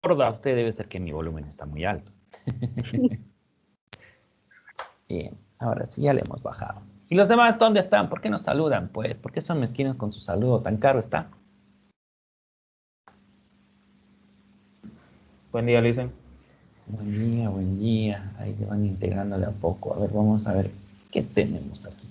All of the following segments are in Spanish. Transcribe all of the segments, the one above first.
A usted debe ser que mi volumen está muy alto. Bien, ahora sí ya le hemos bajado. ¿Y los demás dónde están? ¿Por qué no saludan? Pues, ¿por qué son mezquinos con su saludo? ¿Tan caro está? Buen día, Lisen. Buen día, buen día. Ahí se van integrándole a poco. A ver, vamos a ver qué tenemos aquí.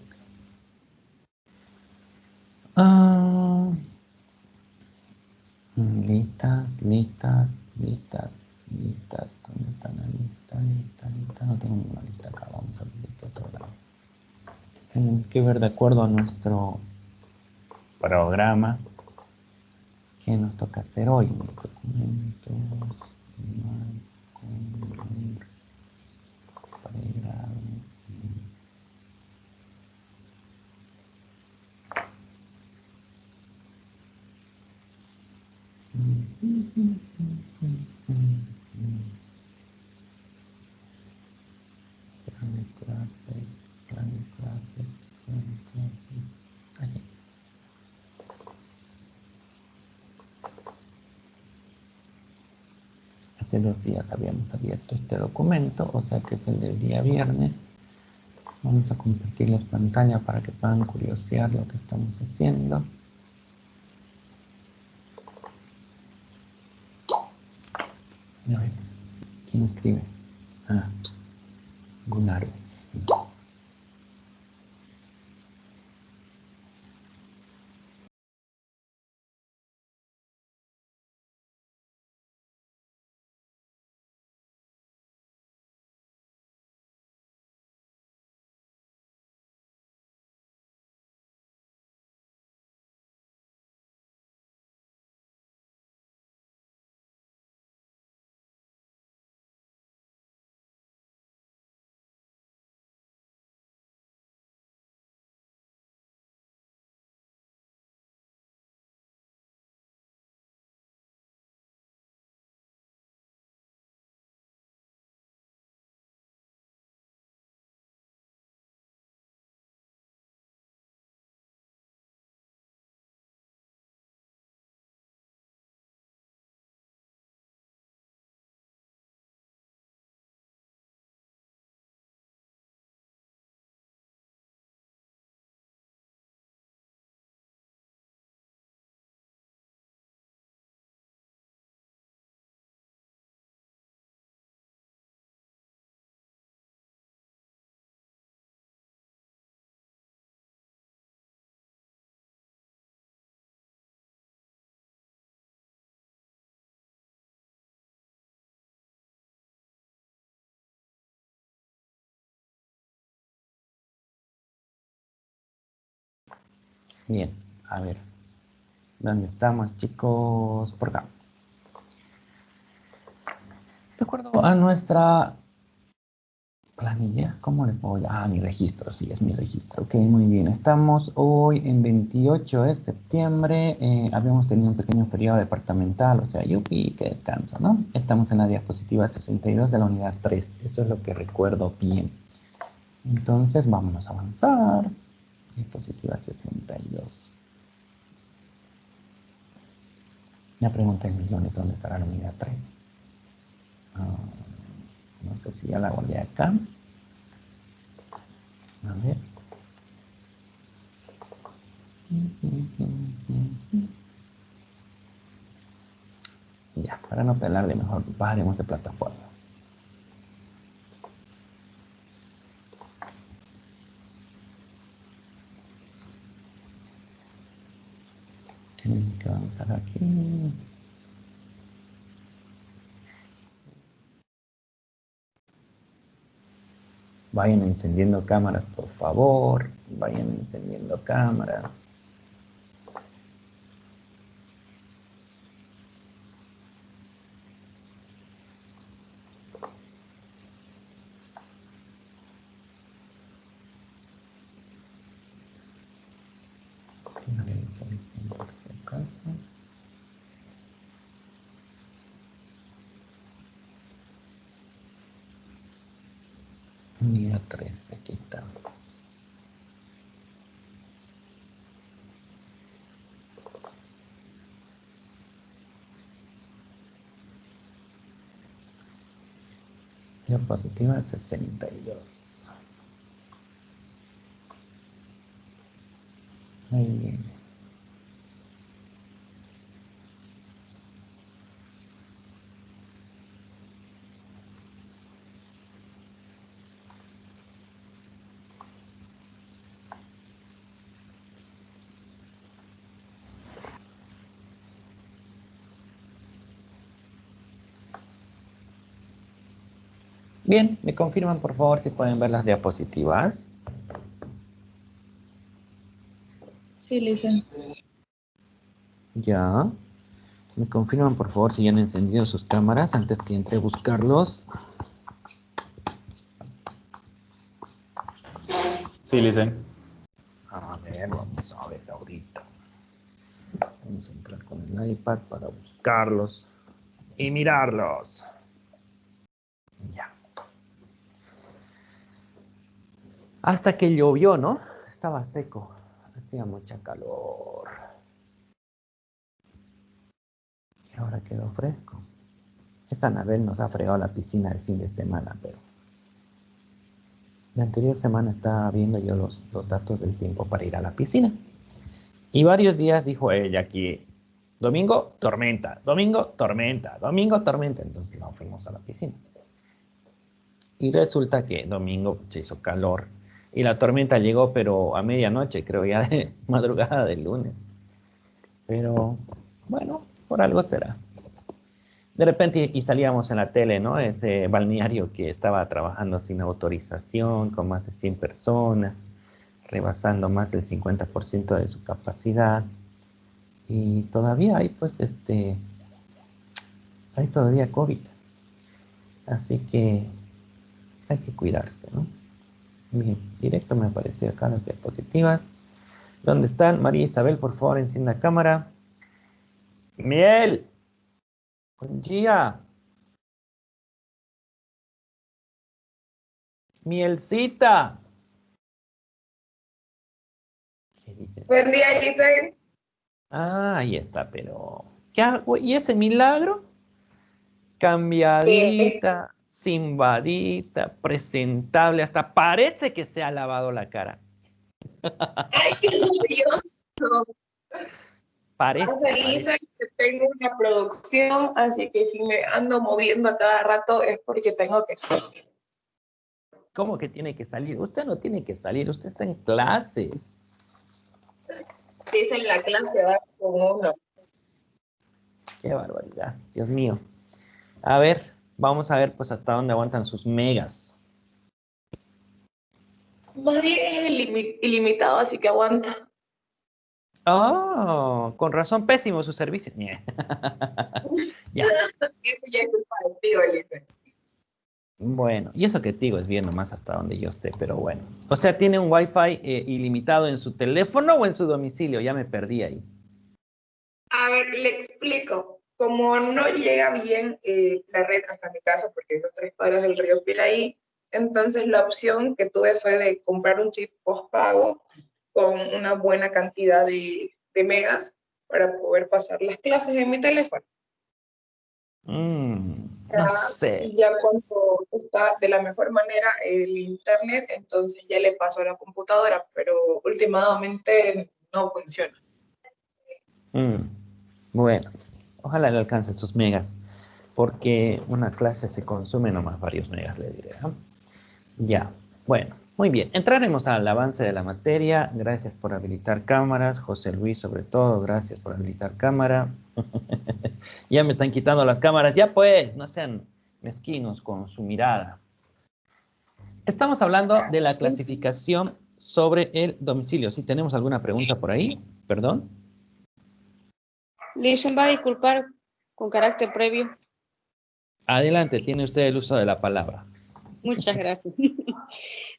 Listas, listas, listas, listas. ¿Dónde está la lista? Lista, lista. No tengo ninguna lista acá. Vamos a ver este otro lado. Tenemos que ver de acuerdo a nuestro programa qué nos toca hacer hoy. Mis documentos, pregrado. Hace 2 días habíamos abierto este documento, o sea que es el del día viernes. Vamos a compartirles pantalla para que puedan curiosear lo que estamos haciendo. A ver, ¿quién escribe? Ah, Gunnar. Bien, a ver. ¿Dónde estamos, chicos? Por acá. De acuerdo a nuestra planilla, ¿cómo le puedo llamar? Ah, mi registro, sí, es mi registro. Ok, muy bien. Estamos hoy en 28 de septiembre. Habíamos tenido un pequeño feriado departamental, o sea, yupi, qué descanso, ¿no? Estamos en la diapositiva 62 de la unidad 3. Eso es lo que recuerdo bien. Entonces, vámonos a avanzar. Diapositiva 62. La pregunta en millones, ¿dónde estará la unidad 3? No sé si ya la guardé acá. A ver. Ya, para no pelarle, mejor bajaremos de plataforma. Tienen que avanzar aquí. Vayan encendiendo cámaras, por favor. Vayan encendiendo cámaras. Por si acaso. Unidad 3, aquí está. Diapositiva 62. Ahí viene. Bien, me confirman por favor si pueden ver las diapositivas. Sí, Lisa. Ya. Me confirman por favor si ya han encendido sus cámaras antes que entre a buscarlos. Sí, Lisen. A ver, vamos a ver ahorita. Vamos a entrar con el iPad para buscarlos y mirarlos. Ya. Hasta que llovió, ¿no? Estaba seco. Hacía mucha calor. Y ahora quedó fresco. Esta Anabel nos ha fregado la piscina el fin de semana, pero la anterior semana estaba viendo yo los datos del tiempo para ir a la piscina. Y varios días dijo ella que domingo, tormenta, domingo, tormenta, domingo, tormenta. Entonces no fuimos a la piscina. Y resulta que domingo se hizo calor. Y la tormenta llegó, pero a medianoche, creo ya de madrugada del lunes. Pero, bueno, por algo será. De repente, y salíamos en la tele, ¿no? Ese balneario que estaba trabajando sin autorización, con más de 100 personas, rebasando más del 50% de su capacidad. Y todavía hay, pues, hay todavía COVID. Así que hay que cuidarse, ¿no? Bien, directo me apareció acá las diapositivas. ¿Dónde están? María Isabel, por favor, encienda cámara. Miel. Buen día. Mielcita. ¿Qué dice? Buen día, Lisa. Ah, ahí está, pero... ¿Qué hago? ¿Y ese milagro? Cambiadita, simbadita, presentable. Hasta parece que se ha lavado la cara. Ay, qué orgulloso. Parece, Pasa, Lisa, parece. que tengo una producción, así que si me ando moviendo a cada rato es porque tengo que salir. ¿Cómo que tiene que salir? Usted no tiene que salir, usted está en clases. Dice en la clase, va con uno. Qué barbaridad, Dios mío. A ver, vamos a ver pues hasta dónde aguantan sus megas. Más bien es ilimitado, así que aguanta. Oh, con razón, pésimo su servicio. Ya, Eso ya es culpa del tío, Lisa. bueno, y eso que te digo es bien nomás hasta donde yo sé, pero bueno. O sea, ¿tiene un Wi-Fi ilimitado en su teléfono o en su domicilio? Ya me perdí ahí. A ver, le explico. Como no llega bien la red hasta mi casa, porque hay los 3 cuadras del río Piraí, entonces la opción que tuve fue de comprar un chip postpago con una buena cantidad de megas para poder pasar las clases en mi teléfono. No sé. Y ya cuando está de la mejor manera el internet, entonces ya le paso a la computadora, pero últimamente no funciona. Mm, bueno, ojalá le alcance sus megas, porque una clase se consume nomás varios megas, le diré. ¿Ah? Ya, bueno, muy bien. Entraremos al avance de la materia. Gracias por habilitar cámaras. José Luis, sobre todo, gracias por habilitar cámara. Ya me están quitando las cámaras. Ya pues, no sean mezquinos con su mirada. Estamos hablando de la clasificación sobre el domicilio. Si tenemos alguna pregunta por ahí, perdón. Listen va a disculpar con carácter previo. Adelante, tiene usted el uso de la palabra. Muchas gracias.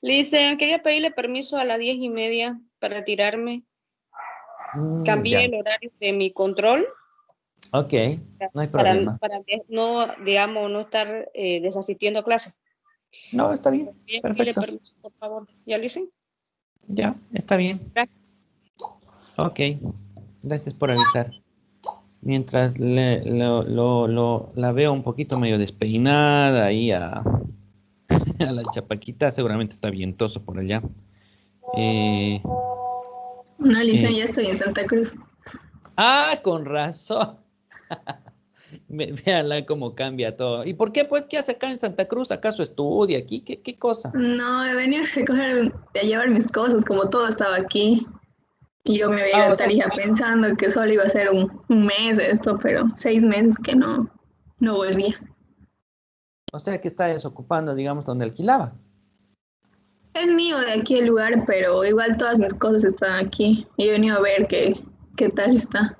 Listen, quería pedirle permiso a las 10:30 para retirarme. Cambié Ya. el horario de mi control Ok, no hay para problema. no, digamos, no estar desasistiendo a clase. No, está bien. Quería pedirle Perfecto. permiso, por favor. ¿Ya lo hice? Ya, está bien. Gracias. Ok, gracias por avisar. Mientras la veo un poquito medio despeinada ahí A la Chapaquita seguramente está vientoso por allá. No, Lisa, ya estoy en Santa Cruz. Con razón. Véanla cómo cambia todo. ¿Y por qué? Pues, ¿qué hace acá en Santa Cruz? ¿Acaso estudia aquí? ¿Qué cosa? No, he venido a recoger, a llevar mis cosas, como todo estaba aquí. Y yo me había ido a O sea, Tarija pensando que solo iba a ser un mes esto, pero 6 meses que no volvía. o sea que está desocupando, digamos, donde alquilaba. Es mío de aquí el lugar, pero igual todas mis cosas están aquí. Y he venido a ver qué tal está.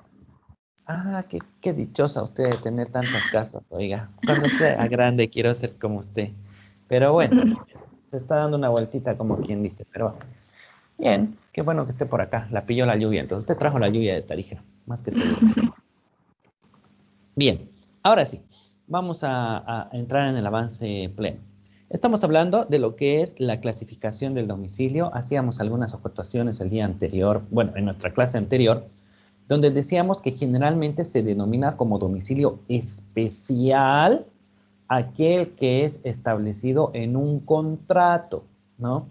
Qué dichosa usted de tener tantas casas, oiga. Cuando sea grande quiero ser como usted. Pero bueno, se está dando una vueltita como quien dice. Pero bueno. Bien, qué bueno que esté por acá. La pilló la lluvia, entonces usted trajo la lluvia de Tarija, más que seguro. Bien, ahora sí, vamos a entrar en el avance pleno. Estamos hablando de lo que es la clasificación del domicilio. Hacíamos algunas acotaciones el día anterior, bueno, en nuestra clase anterior, donde decíamos que generalmente se denomina como domicilio especial aquel que es establecido en un contrato, ¿no?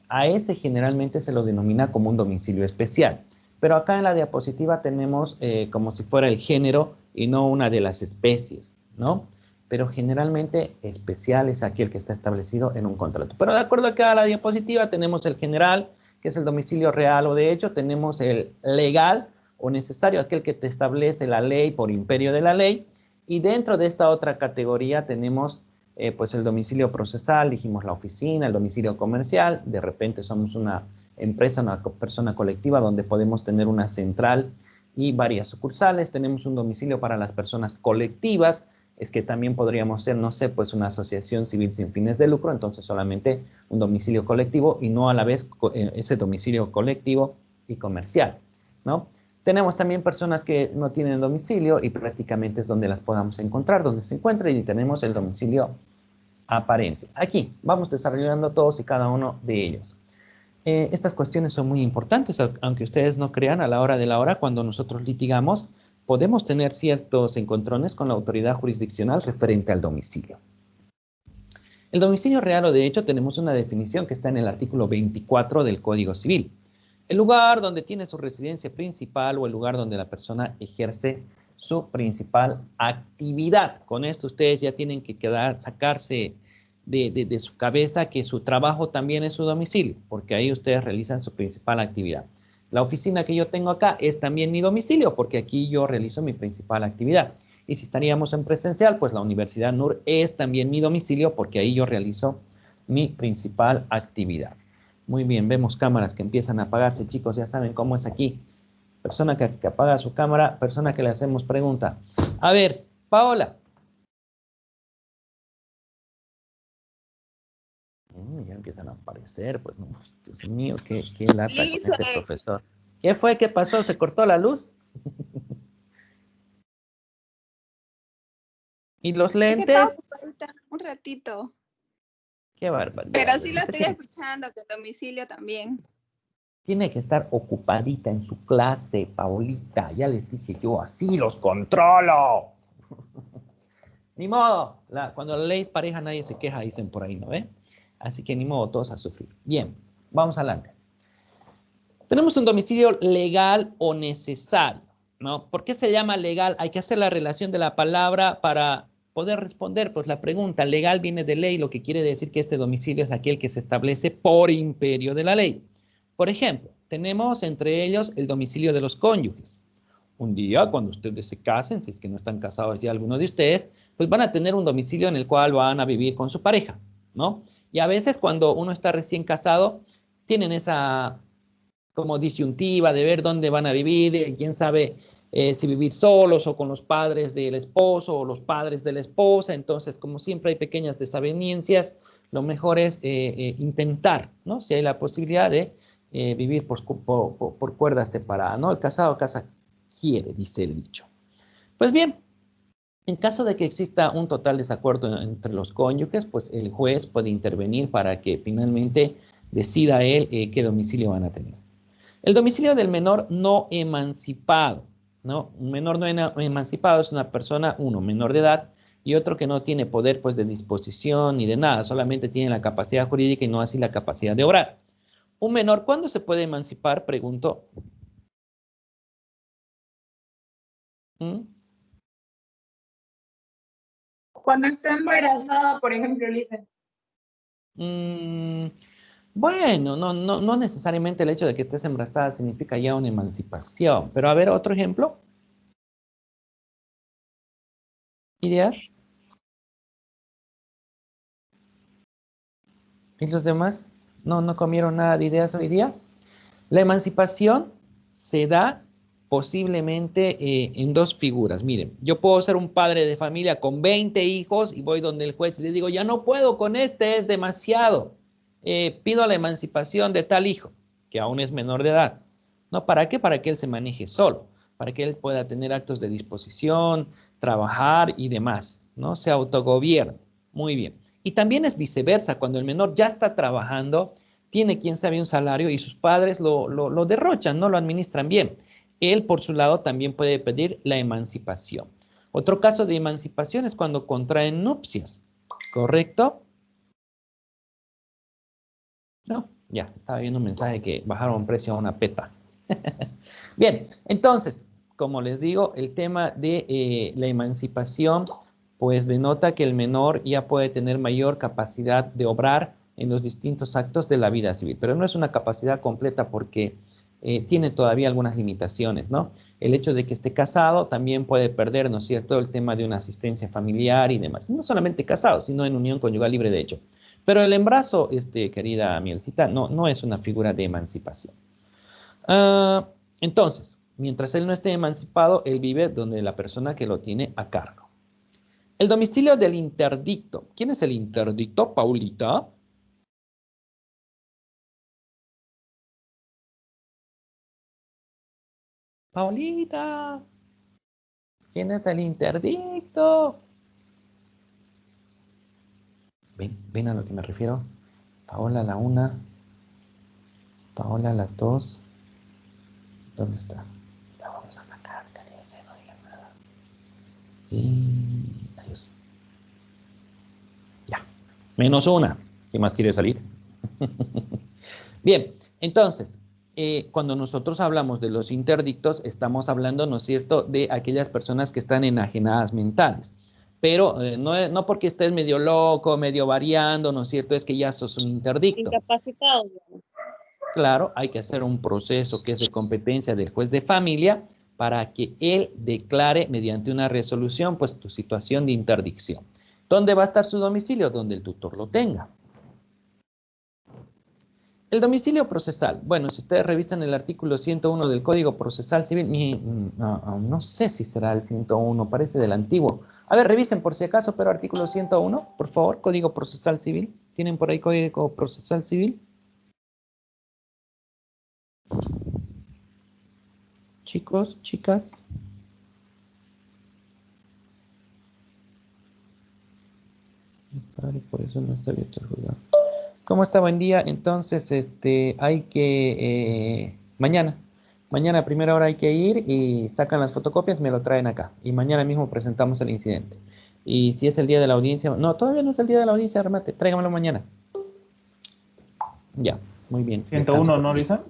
A ese generalmente se lo denomina como un domicilio especial. Pero acá en la diapositiva tenemos como si fuera el género y no una de las especies, ¿no? Pero generalmente especial es aquel que está establecido en un contrato. Pero de acuerdo acá a la diapositiva tenemos el general, que es el domicilio real o de hecho, tenemos el legal o necesario, aquel que te establece la ley por imperio de la ley. Y dentro de esta otra categoría tenemos pues el domicilio procesal, dijimos la oficina, el domicilio comercial, de repente somos una empresa, una persona colectiva donde podemos tener una central y varias sucursales, tenemos un domicilio para las personas colectivas, es que también podríamos ser, no sé, pues una asociación civil sin fines de lucro, entonces solamente un domicilio colectivo y no a la vez ese domicilio colectivo y comercial, ¿no? Tenemos también personas que no tienen domicilio y prácticamente es donde las podamos encontrar, donde se encuentren y tenemos el domicilio aparente. Aquí vamos desarrollando todos y cada uno de ellos. Estas cuestiones son muy importantes, aunque ustedes no crean, a la hora de la hora, cuando nosotros litigamos, podemos tener ciertos encontrones con la autoridad jurisdiccional referente al domicilio. El domicilio real o de hecho tenemos una definición que está en el artículo 24 del Código Civil. El lugar donde tiene su residencia principal o el lugar donde la persona ejerce su principal actividad. Con esto ustedes ya tienen que sacarse de su cabeza que su trabajo también es su domicilio, porque ahí ustedes realizan su principal actividad. La oficina que yo tengo acá es también mi domicilio, porque aquí yo realizo mi principal actividad. Y si estaríamos en presencial, pues la Universidad NUR es también mi domicilio, porque ahí yo realizo mi principal actividad. Muy bien, vemos cámaras que empiezan a apagarse, chicos, ya saben cómo es aquí. Persona que apaga su cámara, persona que le hacemos pregunta. A ver, Paola. Ya empiezan a aparecer, pues, no, Dios mío, qué lata con este profesor. ¿Qué fue? ¿Qué pasó? ¿Se cortó la luz? ¿Y los lentes? Un ratito. Qué barbaridad. Pero sí lo estoy escuchando, que domicilio también. Tiene que estar ocupadita en su clase, Paolita. Ya les dije yo, así los controlo. Ni modo. Cuando la ley es pareja, nadie se queja, dicen por ahí, ¿no ve? Así que ni modo, todos a sufrir. Bien, vamos adelante. Tenemos un domicilio legal o necesario, ¿no? ¿Por qué se llama legal? Hay que hacer la relación de la palabra para poder responder, pues la pregunta. Legal viene de ley, lo que quiere decir que este domicilio es aquel que se establece por imperio de la ley. Por ejemplo, tenemos entre ellos el domicilio de los cónyuges. Un día, cuando ustedes se casen, si es que no están casados ya alguno de ustedes, pues van a tener un domicilio en el cual van a vivir con su pareja, ¿no? Y a veces cuando uno está recién casado, tienen esa como disyuntiva de ver dónde van a vivir, quién sabe si vivir solos o con los padres del esposo o los padres de la esposa. Entonces, como siempre hay pequeñas desavenencias, lo mejor es intentar, ¿no? Si hay la posibilidad de vivir por cuerdas separadas, ¿no? El casado casa quiere, dice el dicho. Pues bien, en caso de que exista un total desacuerdo entre los cónyuges, pues el juez puede intervenir para que finalmente decida él qué domicilio van a tener. El domicilio del menor no emancipado, ¿no? Un menor no emancipado es una persona, menor de edad, y otro que no tiene poder pues de disposición ni de nada, solamente tiene la capacidad jurídica y no así la capacidad de obrar. Un menor, ¿cuándo se puede emancipar? Pregunto. ¿Mm? Cuando está embarazada, por ejemplo, dice. Bueno, no necesariamente el hecho de que estés embarazada significa ya una emancipación. Pero a ver, otro ejemplo. ¿Ideas? ¿Y los demás? ¿No comieron nada de ideas hoy día? La emancipación se da posiblemente en dos figuras. Miren, yo puedo ser un padre de familia con 20 hijos y voy donde el juez y le digo, ya no puedo con este, es demasiado. Pido la emancipación de tal hijo, que aún es menor de edad. ¿No? ¿Para qué? Para que él se maneje solo, para que él pueda tener actos de disposición, trabajar y demás, ¿no? Se autogobierne. Muy bien. Y también es viceversa, cuando el menor ya está trabajando, tiene quien sabe un salario y sus padres lo derrochan, no lo administran bien. Él, por su lado, también puede pedir la emancipación. Otro caso de emancipación es cuando contraen nupcias, ¿correcto? No, ya, estaba viendo un mensaje que bajaron precio a una peta. Bien, entonces, como les digo, el tema de la emancipación, pues denota que el menor ya puede tener mayor capacidad de obrar en los distintos actos de la vida civil, pero no es una capacidad completa porque tiene todavía algunas limitaciones, ¿no? El hecho de que esté casado también puede perder, ¿no es cierto?, el tema de una asistencia familiar y demás. No solamente casado, sino en unión conyugal libre de hecho. Pero el embarazo, querida Mielcita, no es una figura de emancipación. Entonces, mientras él no esté emancipado, él vive donde la persona que lo tiene a cargo. El domicilio del interdicto. ¿Quién es el interdicto, Paulita? Paulita. ¿Quién es el interdicto? ¿Ven a lo que me refiero? Paola a la 1. Paola a las 2. ¿Dónde está? La vamos a sacar, cállese, no digan nada. Y adiós. Ya. -1. ¿Quién más quiere salir? Bien, entonces, cuando nosotros hablamos de los interdictos, estamos hablando, ¿no es cierto?, de aquellas personas que están enajenadas mentales. Pero no porque estés medio loco, medio variando, ¿no es cierto?, es que ya sos un interdicto. Incapacitado. Claro, hay que hacer un proceso que es de competencia del juez de familia para que él declare mediante una resolución, pues, tu situación de interdicción. ¿Dónde va a estar su domicilio? Donde el tutor lo tenga. El domicilio procesal. Bueno, si ustedes revisan el artículo 101 del Código Procesal Civil, no sé si será el 101, parece del antiguo. A ver, revisen por si acaso, pero artículo 101, por favor, Código Procesal Civil. ¿Tienen por ahí Código Procesal Civil? Chicos, chicas. Por eso no está abierto el juzgado. ¿Cómo está? Buen día. Entonces, hay que, mañana a primera hora hay que ir y sacan las fotocopias, me lo traen acá. Y mañana mismo presentamos el incidente. Y si es el día de la audiencia, no, todavía no es el día de la audiencia, remate, tráigamelo mañana. Ya, muy bien. 101, ¿no, Lisa?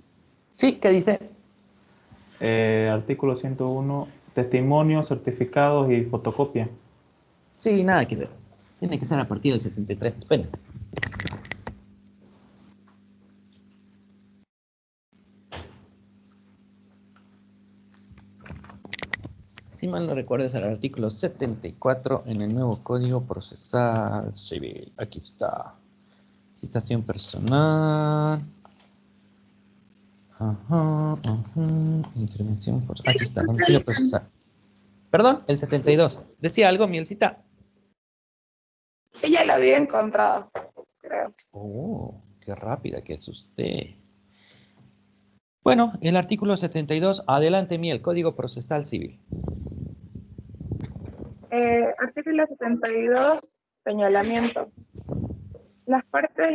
Sí, ¿qué dice? Artículo 101, testimonios, certificados y fotocopia. Sí, nada que ver. Tiene que ser a partir del 73. Esperen. Si mal no recuerdo, es el artículo 74 en el nuevo Código Procesal Civil. Aquí está. Citación personal. Intervención. Aquí está, domicilio procesal. Perdón, el 72. ¿Decía algo, Mielcita? Ella la había encontrado, creo. Oh, qué rápida que es usted. Bueno, el artículo 72. Adelante, Miel, Código Procesal Civil. Artículo 72, señalamiento. Las partes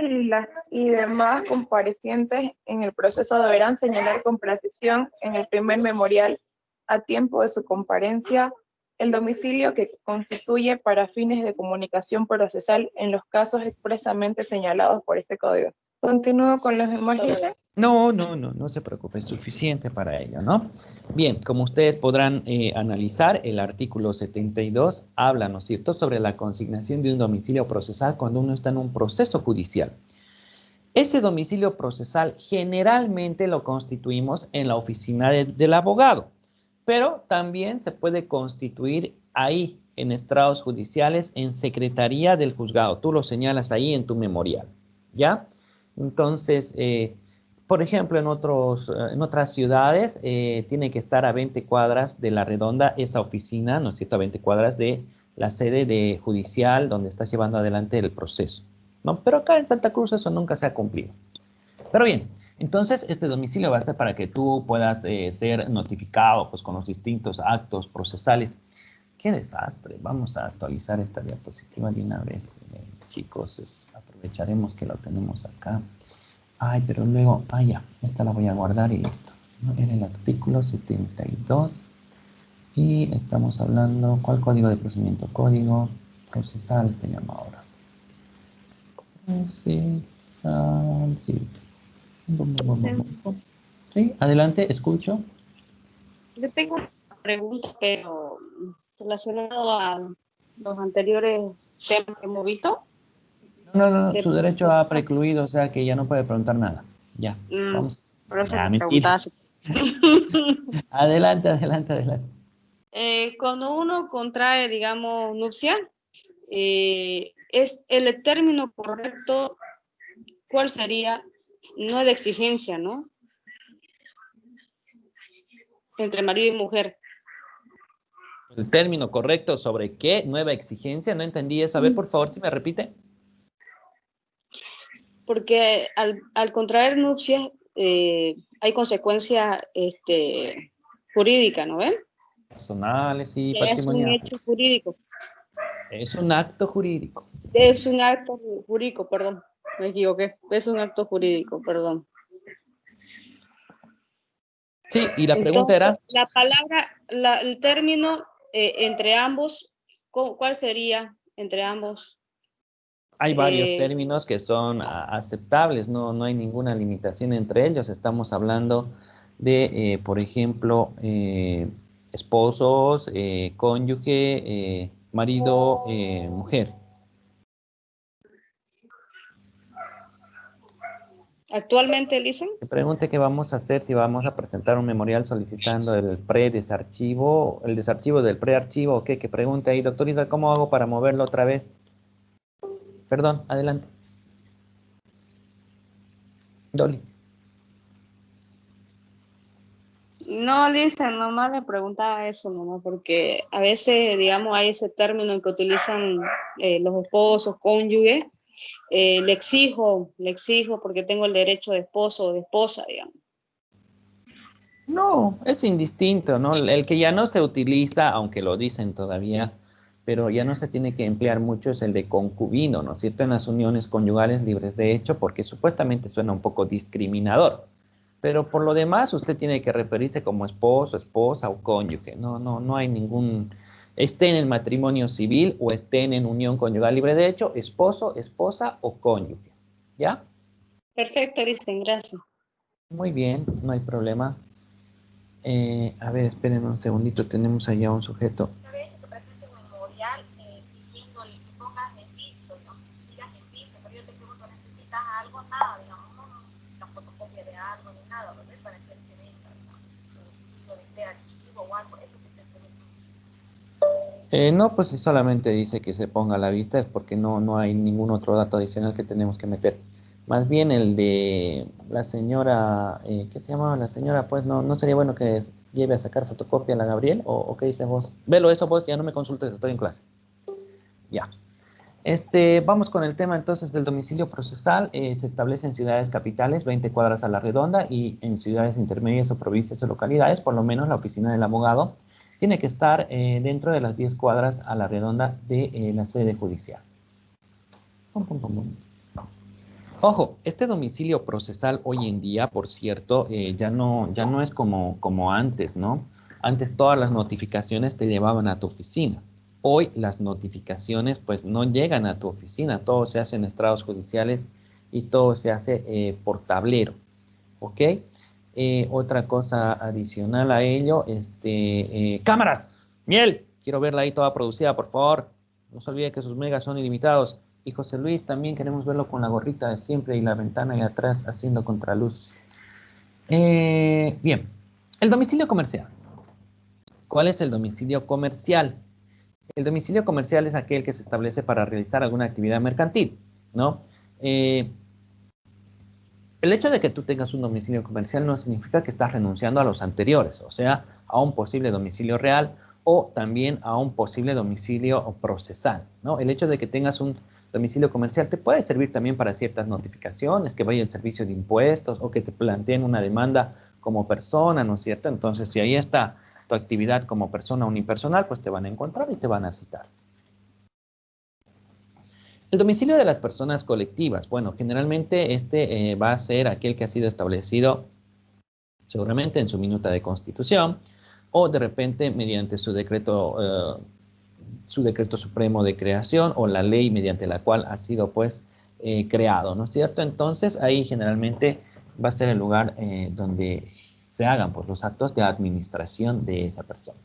y demás comparecientes en el proceso deberán señalar con precisión en el primer memorial a tiempo de su comparencia el domicilio que constituye para fines de comunicación procesal en los casos expresamente señalados por este código. Continúo con los demás, Lisa. No se preocupe, es suficiente para ello, ¿no? Bien, como ustedes podrán analizar, el artículo 72 habla, ¿no es cierto?, sobre la consignación de un domicilio procesal cuando uno está en un proceso judicial. Ese domicilio procesal generalmente lo constituimos en la oficina del abogado, pero también se puede constituir ahí, en estrados judiciales, en secretaría del juzgado. Tú lo señalas ahí en tu memorial, ¿ya? Entonces, por ejemplo, en otras ciudades tiene que estar a 20 cuadras de la redonda esa oficina, ¿no es cierto?, a 20 cuadras de la sede de judicial donde estás llevando adelante el proceso, ¿no? Pero acá en Santa Cruz eso nunca se ha cumplido. Pero bien, entonces este domicilio va a ser para que tú puedas ser notificado pues, con los distintos actos procesales. ¡Qué desastre! Vamos a actualizar esta diapositiva de una vez, chicos. Aprovecharemos que lo tenemos acá. Ay, pero luego, ya, esta la voy a guardar y listo. ¿No? Era el artículo 72 y estamos hablando, ¿cuál código de procedimiento? Código procesal se llama ahora. Procesal, sí. Sí, adelante, escucho. Yo tengo una pregunta, pero relacionado a los anteriores temas que hemos visto. No, su derecho ha precluido, o sea que ya no puede preguntar nada. Ya, vamos. Por eso Ya, me preguntaba. Adelante. Cuando uno contrae, digamos, nupcia, es el término correcto, ¿cuál sería? No de exigencia, ¿no? Entre marido y mujer. El término correcto sobre qué nueva exigencia, no entendí eso. A ver, por favor, si me repite. Porque al contraer nupcias hay consecuencia jurídica, ¿no ven? Personales y Es un patrimoniales. hecho jurídico. Es un acto jurídico. Es un acto jurídico, perdón, me equivoqué. Es un acto jurídico, perdón. Sí, y la pregunta Entonces, era. la palabra, el término entre ambos, ¿cuál sería entre ambos? Hay varios términos que son aceptables, no hay ninguna limitación entre ellos. Estamos hablando de, por ejemplo, esposos, cónyuge, marido, mujer. Actualmente, dicen. Me pregunte qué vamos a hacer, si vamos a presentar un memorial solicitando el predesarchivo, el desarchivo del prearchivo, o qué, que pregunte ahí, doctorita, ¿cómo hago para moverlo otra vez? Perdón, adelante. Dolly. No, Lisa, nomás le preguntaba eso, nomás, porque a veces, digamos, hay ese término que utilizan los esposos, cónyuges. Le exijo porque tengo el derecho de esposo o de esposa, digamos. No, es indistinto, ¿no? El que ya no se utiliza, aunque lo dicen todavía, pero ya no se tiene que emplear mucho, es el de concubino, ¿no es cierto? En las uniones conyugales libres de hecho, porque supuestamente suena un poco discriminador. Pero por lo demás, usted tiene que referirse como esposo, esposa o cónyuge. No hay ningún, esté en el matrimonio civil o estén en unión conyugal libre de hecho, esposo, esposa o cónyuge. ¿Ya? Perfecto, dicen, gracias. Muy bien, no hay problema. A ver, esperen un segundito, tenemos allá un sujeto. No, pues si solamente dice que se ponga a la vista es porque no hay ningún otro dato adicional que tenemos que meter. Más bien el de la señora, ¿qué se llamaba la señora? Pues no sería bueno que lleve a sacar fotocopia a la Gabriel, o qué dices vos. Velo eso vos, ya no me consultes, estoy en clase. Ya. Vamos con el tema entonces del domicilio procesal. Se establece en ciudades capitales, 20 cuadras a la redonda, y en ciudades intermedias o provincias o localidades, por lo menos la oficina del abogado tiene que estar dentro de las 10 cuadras a la redonda de la sede judicial. Ojo, este domicilio procesal hoy en día, por cierto, ya no es como antes, ¿no? Antes todas las notificaciones te llevaban a tu oficina. Hoy las notificaciones pues no llegan a tu oficina, todo se hace en estrados judiciales y todo se hace por tablero, ¿ok? Otra cosa adicional a ello, cámaras, Miel, quiero verla ahí toda producida, por favor. No se olvide que sus megas son ilimitados. Y José Luis, también queremos verlo con la gorrita de siempre y la ventana ahí atrás haciendo contraluz. Bien, el domicilio comercial. ¿Cuál es el domicilio comercial? El domicilio comercial es aquel que se establece para realizar alguna actividad mercantil, ¿no? El hecho de que tú tengas un domicilio comercial no significa que estás renunciando a los anteriores, o sea, a un posible domicilio real o también a un posible domicilio procesal, ¿no? El hecho de que tengas un domicilio comercial te puede servir también para ciertas notificaciones, que vaya el servicio de impuestos o que te planteen una demanda como persona, ¿no es cierto? Entonces, si ahí está tu actividad como persona unipersonal, pues te van a encontrar y te van a citar. El domicilio de las personas colectivas. Bueno, generalmente va a ser aquel que ha sido establecido seguramente en su minuta de constitución o de repente mediante su decreto supremo de creación o la ley mediante la cual ha sido pues creado, ¿no es cierto? Entonces ahí generalmente va a ser el lugar donde se hagan pues, los actos de administración de esa persona.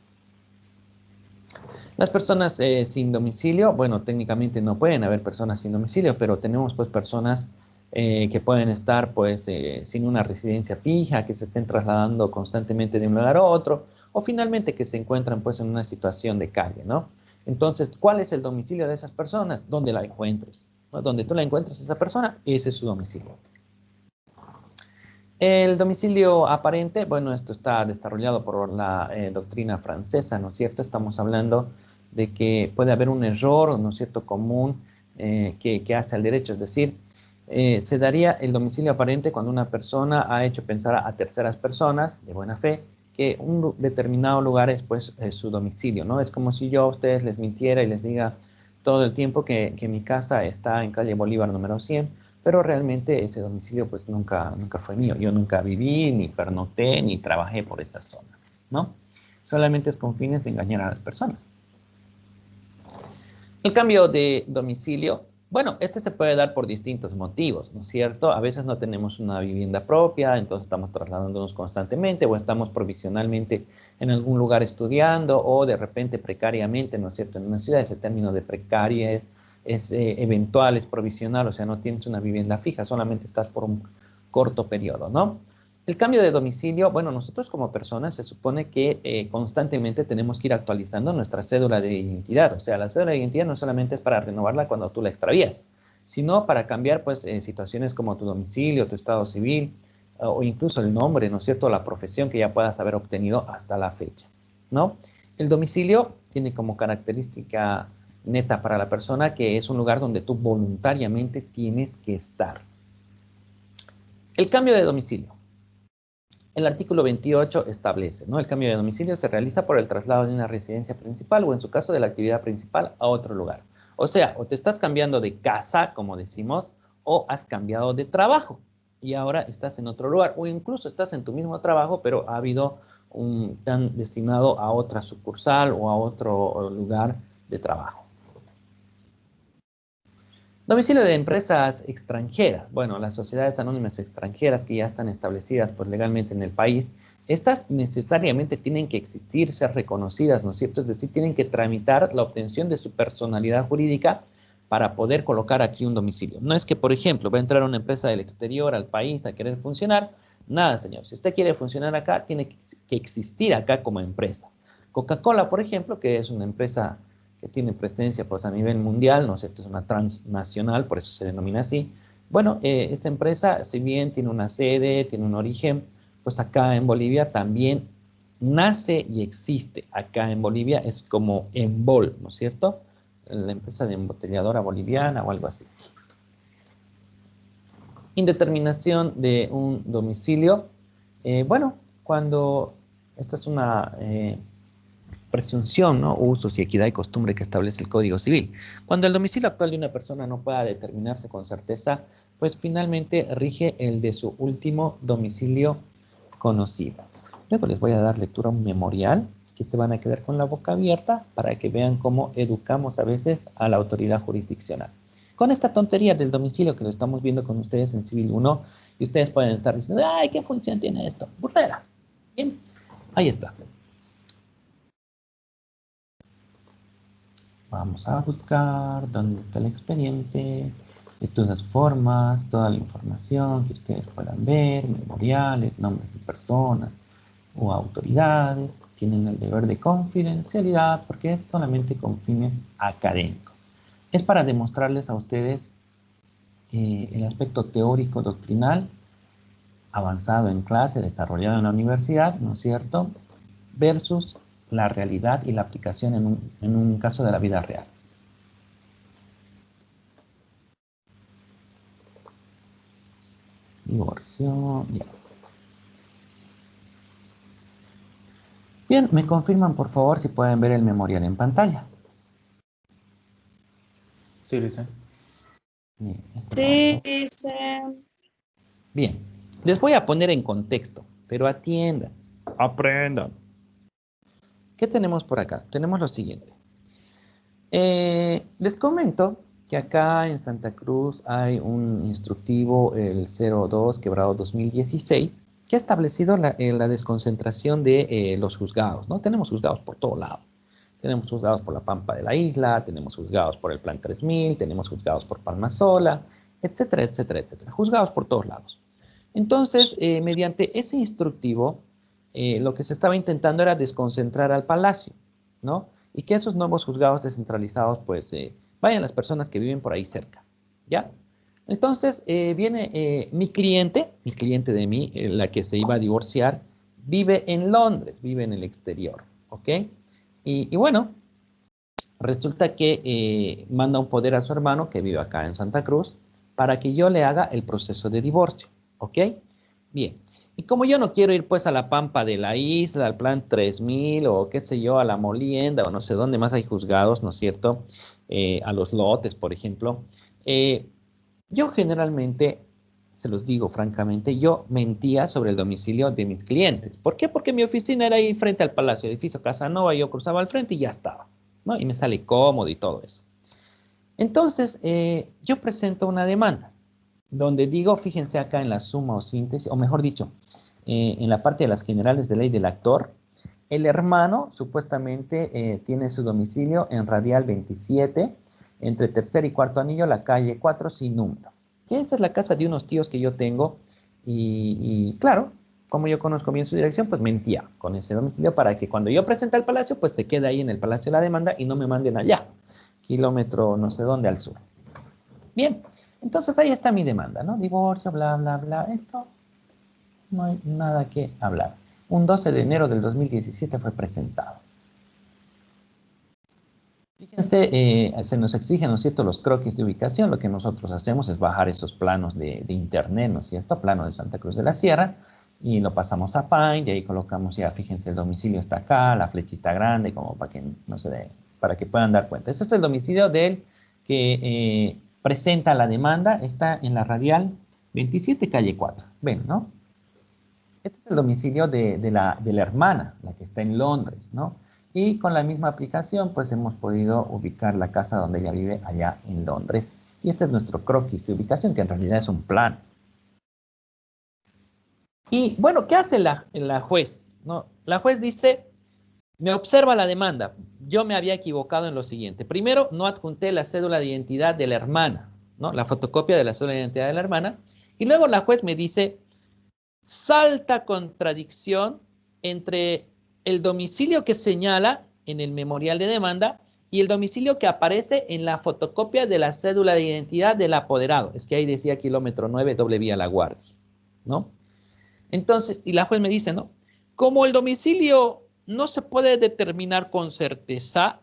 Las personas sin domicilio, bueno, técnicamente no pueden haber personas sin domicilio, pero tenemos pues personas que pueden estar pues sin una residencia fija, que se estén trasladando constantemente de un lugar a otro, o finalmente que se encuentran pues en una situación de calle, ¿no? Entonces, ¿cuál es el domicilio de esas personas? Donde la encuentres, ¿no? Donde tú la encuentres esa persona, ese es su domicilio. El domicilio aparente, bueno, esto está desarrollado por la doctrina francesa, ¿no es cierto? Estamos hablando de que puede haber un error, ¿no es cierto?, común que hace al derecho, es decir, se daría el domicilio aparente cuando una persona ha hecho pensar a terceras personas de buena fe que un determinado lugar es pues su domicilio, ¿no? Es como si yo a ustedes les mintiera y les diga todo el tiempo que mi casa está en calle Bolívar número 100, pero realmente ese domicilio pues nunca fue mío. Yo nunca viví, ni pernocté, ni trabajé por esa zona, ¿no? Solamente es con fines de engañar a las personas. El cambio de domicilio, bueno, este se puede dar por distintos motivos, ¿no es cierto? A veces no tenemos una vivienda propia, entonces estamos trasladándonos constantemente o estamos provisionalmente en algún lugar estudiando o de repente precariamente, ¿no es cierto? En una ciudad ese término de precaria es eventual, es provisional, o sea, no tienes una vivienda fija, solamente estás por un corto periodo, ¿no? El cambio de domicilio, bueno, nosotros como personas se supone que constantemente tenemos que ir actualizando nuestra cédula de identidad, o sea, la cédula de identidad no solamente es para renovarla cuando tú la extravías, sino para cambiar, pues, situaciones como tu domicilio, tu estado civil, o incluso el nombre, ¿no es cierto?, la profesión que ya puedas haber obtenido hasta la fecha, ¿no? El domicilio tiene como característica neta para la persona que es un lugar donde tú voluntariamente tienes que estar. El cambio de domicilio. El artículo 28 establece, ¿no? El cambio de domicilio se realiza por el traslado de una residencia principal o en su caso de la actividad principal a otro lugar. O sea, o te estás cambiando de casa, como decimos, o has cambiado de trabajo y ahora estás en otro lugar o incluso estás en tu mismo trabajo, pero ha habido tan destinado a otra sucursal o a otro lugar de trabajo. Domicilio de empresas extranjeras. Bueno, las sociedades anónimas extranjeras que ya están establecidas pues, legalmente en el país, estas necesariamente tienen que existir, ser reconocidas, ¿no es cierto? Es decir, tienen que tramitar la obtención de su personalidad jurídica para poder colocar aquí un domicilio. No es que, por ejemplo, va a entrar una empresa del exterior al país a querer funcionar. Nada, señor. Si usted quiere funcionar acá, tiene que existir acá como empresa. Coca-Cola, por ejemplo, que es una empresa que tiene presencia pues, a nivel mundial, ¿no es cierto? Es una transnacional, por eso se denomina así. Bueno, esa empresa, si bien tiene una sede, tiene un origen, pues acá en Bolivia también nace y existe. Acá en Bolivia es como Embol, ¿no es cierto? La empresa de embotelladora boliviana o algo así. Indeterminación de un domicilio. Bueno, cuando esta es una presunción, ¿no? Usos y equidad y costumbre que establece el Código Civil. Cuando el domicilio actual de una persona no pueda determinarse con certeza, pues finalmente rige el de su último domicilio conocido. Luego les voy a dar lectura a un memorial que se van a quedar con la boca abierta para que vean cómo educamos a veces a la autoridad jurisdiccional. Con esta tontería del domicilio que lo estamos viendo con ustedes en Civil 1, y ustedes pueden estar diciendo, ¡ay, qué función tiene esto! ¡Burrera! Bien, ahí está. Vamos a buscar dónde está el expediente, de todas formas, toda la información que ustedes puedan ver, memoriales, nombres de personas o autoridades, tienen el deber de confidencialidad porque es solamente con fines académicos. Es para demostrarles a ustedes el aspecto teórico doctrinal avanzado en clase, desarrollado en la universidad, ¿no es cierto?, versus la realidad y la aplicación en un caso de la vida real. Divorcio, ya. Bien, me confirman por favor si pueden ver el memorial en pantalla. Sí, dice. Bien, Sí, dice. bien, les voy a poner en contexto, pero atiendan, aprendan. ¿Qué tenemos por acá? Tenemos lo siguiente. Les comento que acá en Santa Cruz hay un instructivo, el 02/2016, que ha establecido la desconcentración de los juzgados, ¿no? Tenemos juzgados por todo lado. Tenemos juzgados por la Pampa de la Isla, tenemos juzgados por el Plan 3000, tenemos juzgados por Palma Sola, etcétera, etcétera, etcétera. Juzgados por todos lados. Entonces, mediante ese instructivo, lo que se estaba intentando era desconcentrar al palacio, ¿no? Y que esos nuevos juzgados descentralizados, pues, vayan las personas que viven por ahí cerca, ¿ya? Entonces, viene mi cliente de mí, la que se iba a divorciar, vive en Londres, vive en el exterior, ¿ok? Y bueno, resulta que manda un poder a su hermano, que vive acá en Santa Cruz, para que yo le haga el proceso de divorcio, ¿ok? Bien. Y como yo no quiero ir pues a la Pampa de la Isla, al Plan 3000 o qué sé yo, a la Molienda o no sé dónde más hay juzgados, ¿no es cierto? A los lotes, por ejemplo. Yo generalmente, se los digo francamente, yo mentía sobre el domicilio de mis clientes. ¿Por qué? Porque mi oficina era ahí frente al Palacio Edificio Casanova, yo cruzaba al frente y ya estaba, ¿no? Y me sale cómodo y todo eso. Entonces, yo presento una demanda donde digo, fíjense acá en la suma o síntesis, o mejor dicho, en la parte de las generales de ley del actor, el hermano supuestamente tiene su domicilio en Radial 27, entre tercer y cuarto anillo, la calle 4 sin número. Y esta es la casa de unos tíos que yo tengo y claro, como yo conozco bien su dirección, pues mentía con ese domicilio para que cuando yo presente al palacio, pues se quede ahí en el palacio de la demanda y no me manden allá, kilómetro no sé dónde al sur. Bien. Entonces ahí está mi demanda, ¿no? Divorcio, bla, bla, bla. Esto no hay nada que hablar. Un 12 de enero del 2017 fue presentado. Fíjense, se nos exigen, ¿no es cierto?, los croquis de ubicación. Lo que nosotros hacemos es bajar esos planos de internet, ¿no es cierto? Plano de Santa Cruz de la Sierra. Y lo pasamos a Paint y ahí colocamos ya, fíjense, el domicilio está acá, la flechita grande, como para que, no sé, para que puedan dar cuenta. Ese es el domicilio del que presenta la demanda, está en la Radial 27, calle 4. Ven, ¿no? Este es el domicilio de la hermana, la que está en Londres, ¿no? Y con la misma aplicación, pues hemos podido ubicar la casa donde ella vive allá en Londres. Y este es nuestro croquis de ubicación, que en realidad es un plan. Y bueno, ¿qué hace la juez? ¿No? La juez dice, me observa la demanda. Yo me había equivocado en lo siguiente. Primero, no adjunté la cédula de identidad de la hermana, ¿no? La fotocopia de la cédula de identidad de la hermana. Y luego la juez me dice, salta contradicción entre el domicilio que señala en el memorial de demanda y el domicilio que aparece en la fotocopia de la cédula de identidad del apoderado. Es que ahí decía kilómetro 9, doble vía La Guardia, ¿no? Entonces, y la juez me dice, ¿no? Como el domicilio no se puede determinar con certeza,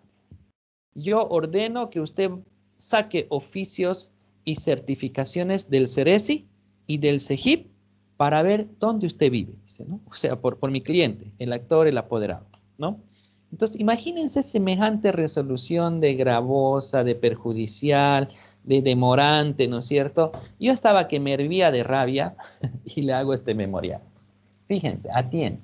yo ordeno que usted saque oficios y certificaciones del CERESI y del CEGIP para ver dónde usted vive, dice, ¿no? O sea, por mi cliente, el actor, el apoderado, ¿no? Entonces, imagínense semejante resolución de gravosa, de perjudicial, de demorante, ¿no es cierto? Yo estaba que me hervía de rabia y le hago este memorial. Fíjense, atiende.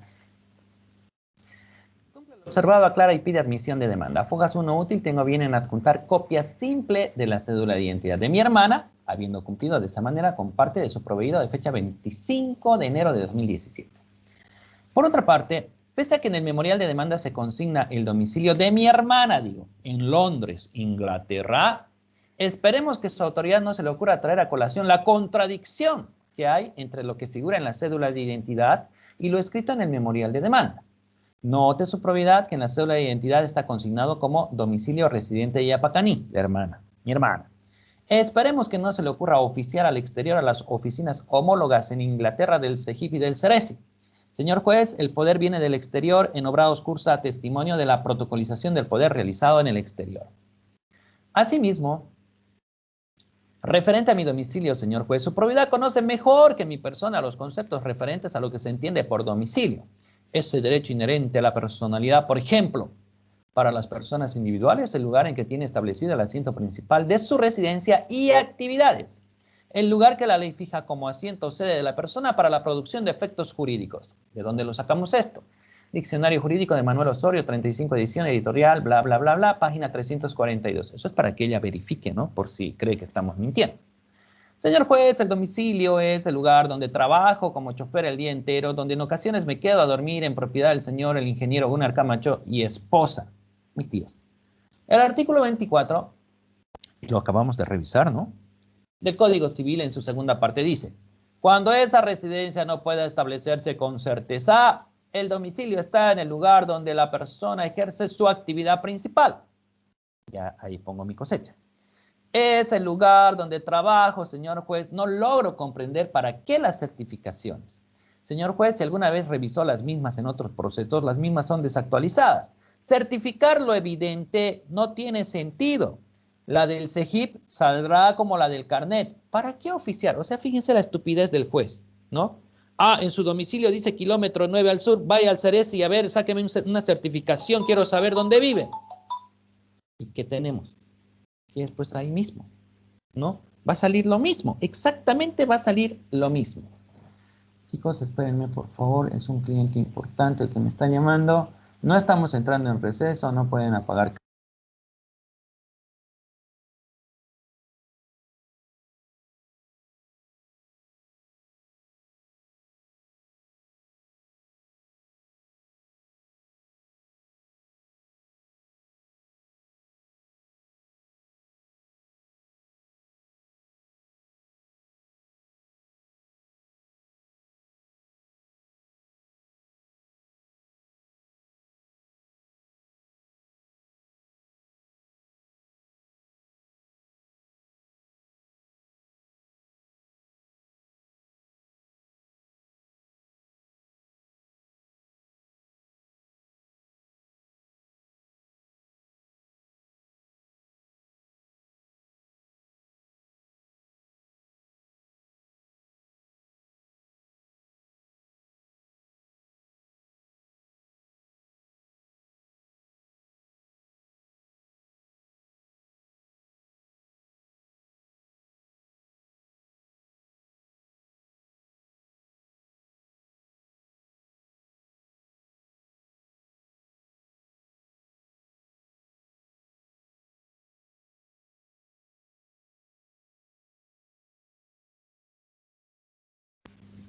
observado aclara y pide admisión de demanda. Fugas 1 útil, tengo bien en adjuntar copia simple de la cédula de identidad de mi hermana, habiendo cumplido de esa manera con parte de su proveído de fecha 25 de enero de 2017. Por otra parte, pese a que en el memorial de demanda se consigna el domicilio de mi hermana, digo, en Londres, Inglaterra, esperemos que su autoridad no se le ocurra traer a colación la contradicción que hay entre lo que figura en la cédula de identidad y lo escrito en el memorial de demanda. Note su probidad que en la cédula de identidad está consignado como domicilio residente de Yapacaní, la hermana, mi hermana. Esperemos que no se le ocurra oficiar al exterior a las oficinas homólogas en Inglaterra del CEGIP y del CERESI. Señor juez, el poder viene del exterior, en obrados cursa testimonio de la protocolización del poder realizado en el exterior. Asimismo, referente a mi domicilio, señor juez, su probidad conoce mejor que mi persona los conceptos referentes a lo que se entiende por domicilio. Ese derecho inherente a la personalidad, por ejemplo, para las personas individuales, el lugar en que tiene establecido el asiento principal de su residencia y actividades. El lugar que la ley fija como asiento o sede de la persona para la producción de efectos jurídicos. ¿De dónde lo sacamos esto? Diccionario Jurídico de Manuel Osorio, 35 edición, editorial, bla, bla, bla, bla, página 342. Eso es para que ella verifique, ¿no? Por si cree que estamos mintiendo. Señor juez, el domicilio es el lugar donde trabajo como chofer el día entero, donde en ocasiones me quedo a dormir en propiedad del señor el ingeniero Gunnar Camacho y esposa, mis tíos. El artículo 24, lo acabamos de revisar, ¿no? Del Código Civil en su segunda parte dice, cuando esa residencia no pueda establecerse con certeza, el domicilio está en el lugar donde la persona ejerce su actividad principal. Ya ahí pongo mi cosecha. Es el lugar donde trabajo, señor juez. No logro comprender para qué las certificaciones. Señor juez, si alguna vez revisó las mismas en otros procesos, las mismas son desactualizadas. Certificar lo evidente no tiene sentido. La del CEGIP saldrá como la del carnet. ¿Para qué oficiar? O sea, fíjense la estupidez del juez, ¿no? Ah, en su domicilio dice kilómetro 9 al sur, vaya al CERESI y a ver, sáqueme una certificación, quiero saber dónde vive. ¿Y qué tenemos? Que es pues ahí mismo, ¿no? Va a salir lo mismo, exactamente va a salir lo mismo. Chicos, espérenme por favor, es un cliente importante el que me está llamando. No estamos entrando en receso, no pueden apagar.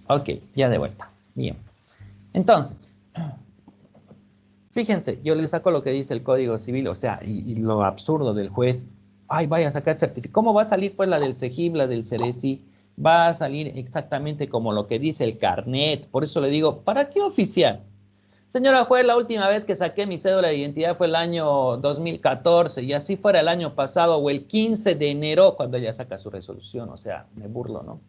Ok, ya de vuelta. Bien. Entonces, fíjense, yo les saco lo que dice el Código Civil, o sea, y lo absurdo del juez. Ay, vaya a sacar certificado. ¿Cómo va a salir pues la del CEGIP, la del CERESI? Va a salir exactamente como lo que dice el carnet. Por eso le digo, ¿para qué oficiar? Señora juez, la última vez que saqué mi cédula de identidad fue el año 2014 y así fuera el año pasado o el 15 de enero cuando ella saca su resolución. O sea, me burlo, ¿no?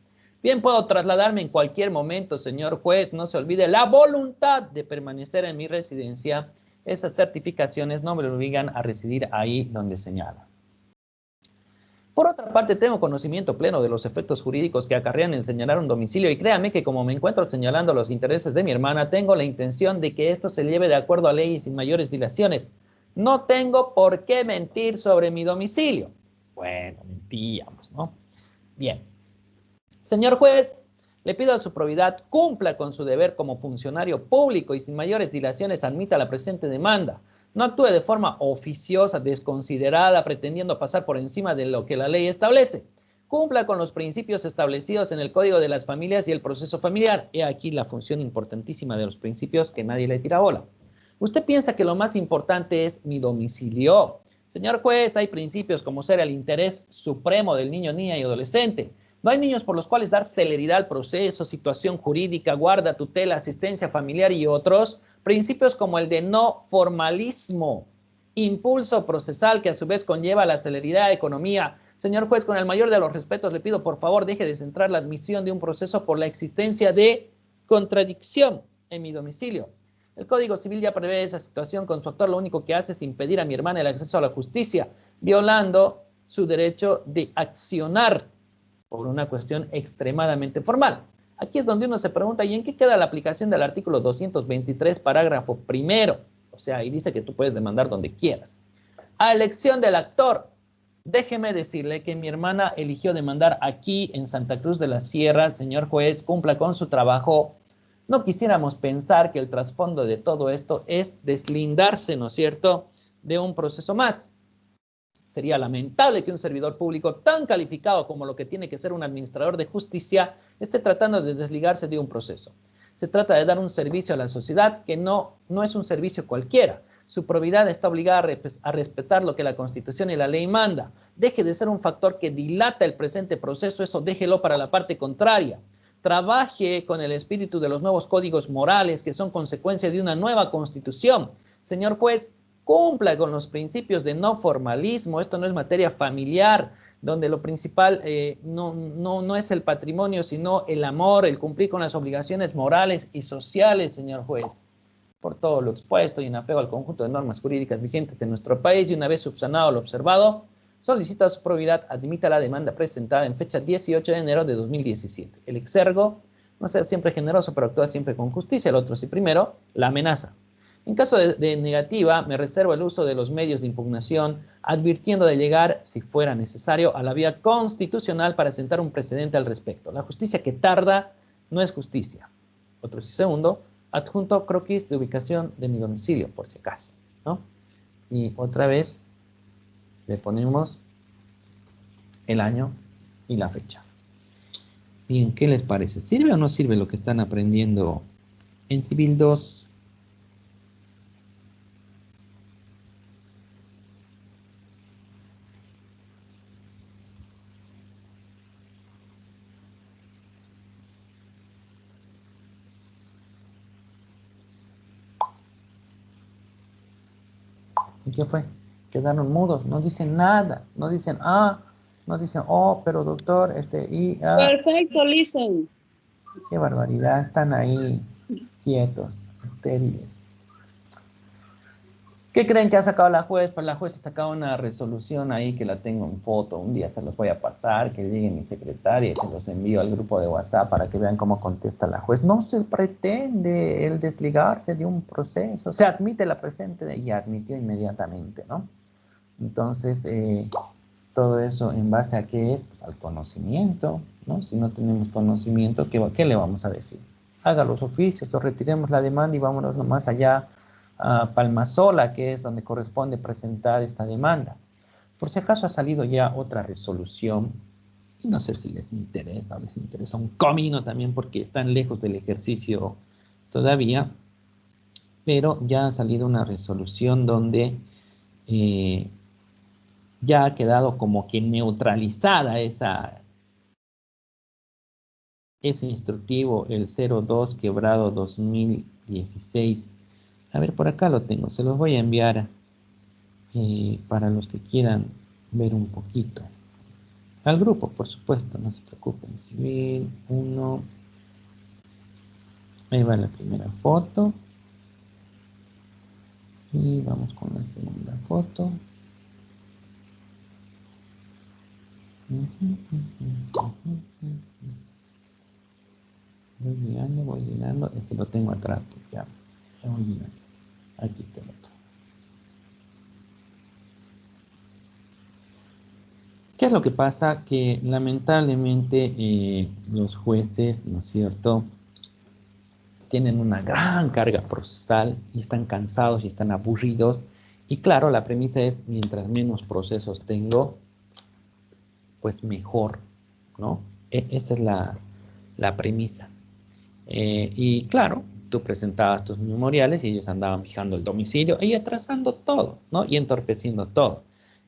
Bien, puedo trasladarme en cualquier momento, señor juez. No se olvide la voluntad de permanecer en mi residencia. Esas certificaciones no me obligan a residir ahí donde señala. Por otra parte, tengo conocimiento pleno de los efectos jurídicos que acarrean el señalar un domicilio y créame que como me encuentro señalando los intereses de mi hermana, tengo la intención de que esto se lleve de acuerdo a ley y sin mayores dilaciones. No tengo por qué mentir sobre mi domicilio. Bueno, mentíamos, ¿no? Bien. Señor juez, Le pido a su probidad cumpla con su deber como funcionario público y sin mayores dilaciones admita la presente demanda. No actúe de forma oficiosa, desconsiderada, pretendiendo pasar por encima de lo que la ley establece. Cumpla con los principios establecidos en el Código de las Familias y el proceso familiar. He aquí la función importantísima de los principios que nadie le tira bola. Usted piensa que lo más importante es mi domicilio. Señor juez, hay principios como ser el interés supremo del niño, niña y adolescente. No hay niños por los cuales dar celeridad al proceso, situación jurídica, guarda, tutela, asistencia familiar y otros. Principios como el de no formalismo, impulso procesal que a su vez conlleva la celeridad, economía. Señor juez, con el mayor de los respetos le pido por favor deje de centrar la admisión de un proceso por la existencia de contradicción en mi domicilio. El Código Civil ya prevé esa situación. Con su actor lo único que hace es impedir a mi hermana el acceso a la justicia, violando su derecho de accionar por una cuestión extremadamente formal. Aquí es donde uno se pregunta, ¿y en qué queda la aplicación del artículo 223, parágrafo primero? O sea, ahí dice que tú puedes demandar donde quieras. A elección del actor, déjeme decirle que mi hermana eligió demandar aquí en Santa Cruz de la Sierra. Señor juez, cumpla con su trabajo. No quisiéramos pensar que el trasfondo de todo esto es deslindarse, ¿no es cierto?, de un proceso más. Sería lamentable que un servidor público tan calificado como lo que tiene que ser un administrador de justicia esté tratando de desligarse de un proceso. Se trata de dar un servicio a la sociedad que no es un servicio cualquiera. Su probidad está obligada a respetar lo que la Constitución y la ley manda. Deje de ser un factor que dilata el presente proceso, eso déjelo para la parte contraria. Trabaje con el espíritu de los nuevos códigos morales que son consecuencia de una nueva Constitución. Señor juez, cumpla con los principios de no formalismo. Esto no es materia familiar, donde lo principal no es el patrimonio, sino el amor, el cumplir con las obligaciones morales y sociales, señor juez. Por todo lo expuesto y en apego al conjunto de normas jurídicas vigentes en nuestro país y una vez subsanado lo observado, solicito a su probidad admita la demanda presentada en fecha 18 de enero de 2017. El exergo no sea siempre generoso, pero actúa siempre con justicia. El otro sí primero, la amenaza. En caso de negativa, me reservo el uso de los medios de impugnación, advirtiendo de llegar, si fuera necesario, a la vía constitucional para sentar un precedente al respecto. La justicia que tarda no es justicia. Otro sí segundo, adjunto croquis de ubicación de mi domicilio, por si acaso, ¿no? Y otra vez le ponemos el año y la fecha. Bien, ¿qué les parece? ¿Sirve o no sirve lo que están aprendiendo en Civil 2? ¿Y qué fue? Quedaron mudos, no dicen nada, no dicen no dicen pero doctor, Perfecto, listen. Qué barbaridad, están ahí quietos, estériles. ¿Qué creen que ha sacado la juez? Pues la juez ha sacado una resolución ahí que la tengo en foto. Un día se los voy a pasar, que llegue mi secretaria y se los envío al grupo de WhatsApp para que vean cómo contesta la juez. No se pretende el desligarse de un proceso. Se admite la presente y admitió inmediatamente, ¿no? Entonces, todo eso en base a qué es, pues al conocimiento, ¿no? Si no tenemos conocimiento, ¿qué le vamos a decir? Haga los oficios o retiremos la demanda y vámonos nomás allá a Palmasola, que es donde corresponde presentar esta demanda. Por si acaso ha salido ya otra resolución, y no sé si les interesa o les interesa un comino también porque están lejos del ejercicio todavía, pero ya ha salido una resolución donde ya ha quedado como que neutralizada ese instructivo, el 02/2016. A ver, por acá lo tengo, se los voy a enviar para los que quieran ver un poquito. Al grupo, por supuesto, no se preocupen. Civil 1. Ahí va la primera foto. Y vamos con la segunda foto. Voy llegando. Es que lo tengo atrás, pues ya voy llegando. Aquí está el otro. ¿Qué es lo que pasa? Que lamentablemente los jueces, ¿no es cierto?, tienen una gran carga procesal y están cansados y están aburridos. Y claro, la premisa es, mientras menos procesos tengo, pues mejor, ¿no? Esa es la premisa. Y claro, tú presentabas tus memoriales y ellos andaban fijando el domicilio y atrasando todo, ¿no? Y entorpeciendo todo.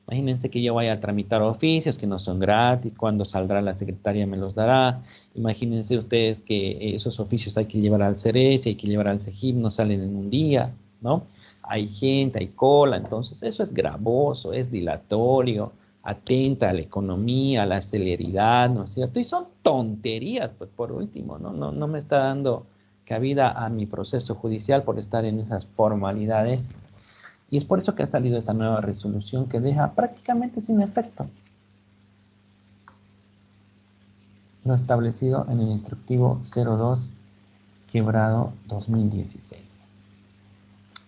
Imagínense que yo vaya a tramitar oficios que no son gratis, cuando saldrá la secretaria me los dará. Imagínense ustedes que esos oficios hay que llevar al CERES, hay que llevar al CEGIP, no salen en un día, ¿no? Hay gente, hay cola, entonces eso es gravoso, es dilatorio, atenta a la economía, a la celeridad, ¿no es cierto? Y son tonterías, pues por último, ¿no? No me está dando cabida a mi proceso judicial por estar en esas formalidades. Y es por eso que ha salido esa nueva resolución que deja prácticamente sin efecto lo establecido en el instructivo 02/2016.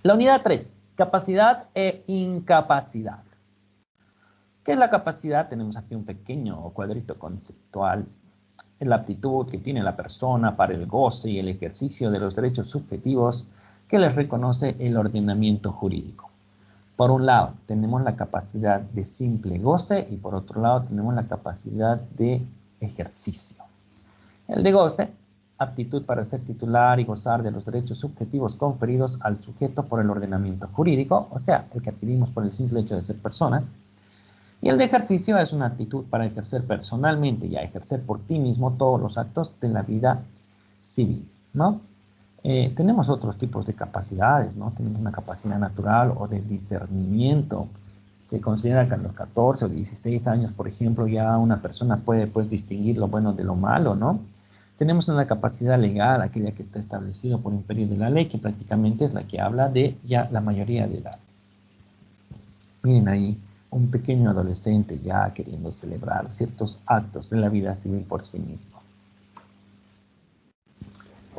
La unidad 3, capacidad e incapacidad. ¿Qué es la capacidad? Tenemos aquí un pequeño cuadrito conceptual. Es la aptitud que tiene la persona para el goce y el ejercicio de los derechos subjetivos que les reconoce el ordenamiento jurídico. Por un lado, tenemos la capacidad de simple goce y por otro lado tenemos la capacidad de ejercicio. El de goce, aptitud para ser titular y gozar de los derechos subjetivos conferidos al sujeto por el ordenamiento jurídico, o sea, el que adquirimos por el simple hecho de ser personas. Y el de ejercicio es una actitud para ejercer personalmente y a ejercer por ti mismo todos los actos de la vida civil, ¿no? Tenemos otros tipos de capacidades, ¿no? Tenemos una capacidad natural o de discernimiento. Se considera que a los 14 o 16 años, por ejemplo, ya una persona puede, pues, distinguir lo bueno de lo malo, ¿no? Tenemos una capacidad legal, aquella que está establecido por imperio de la ley, que prácticamente es la que habla de ya la mayoría de edad. Miren ahí, un pequeño adolescente ya queriendo celebrar ciertos actos de la vida civil por sí mismo.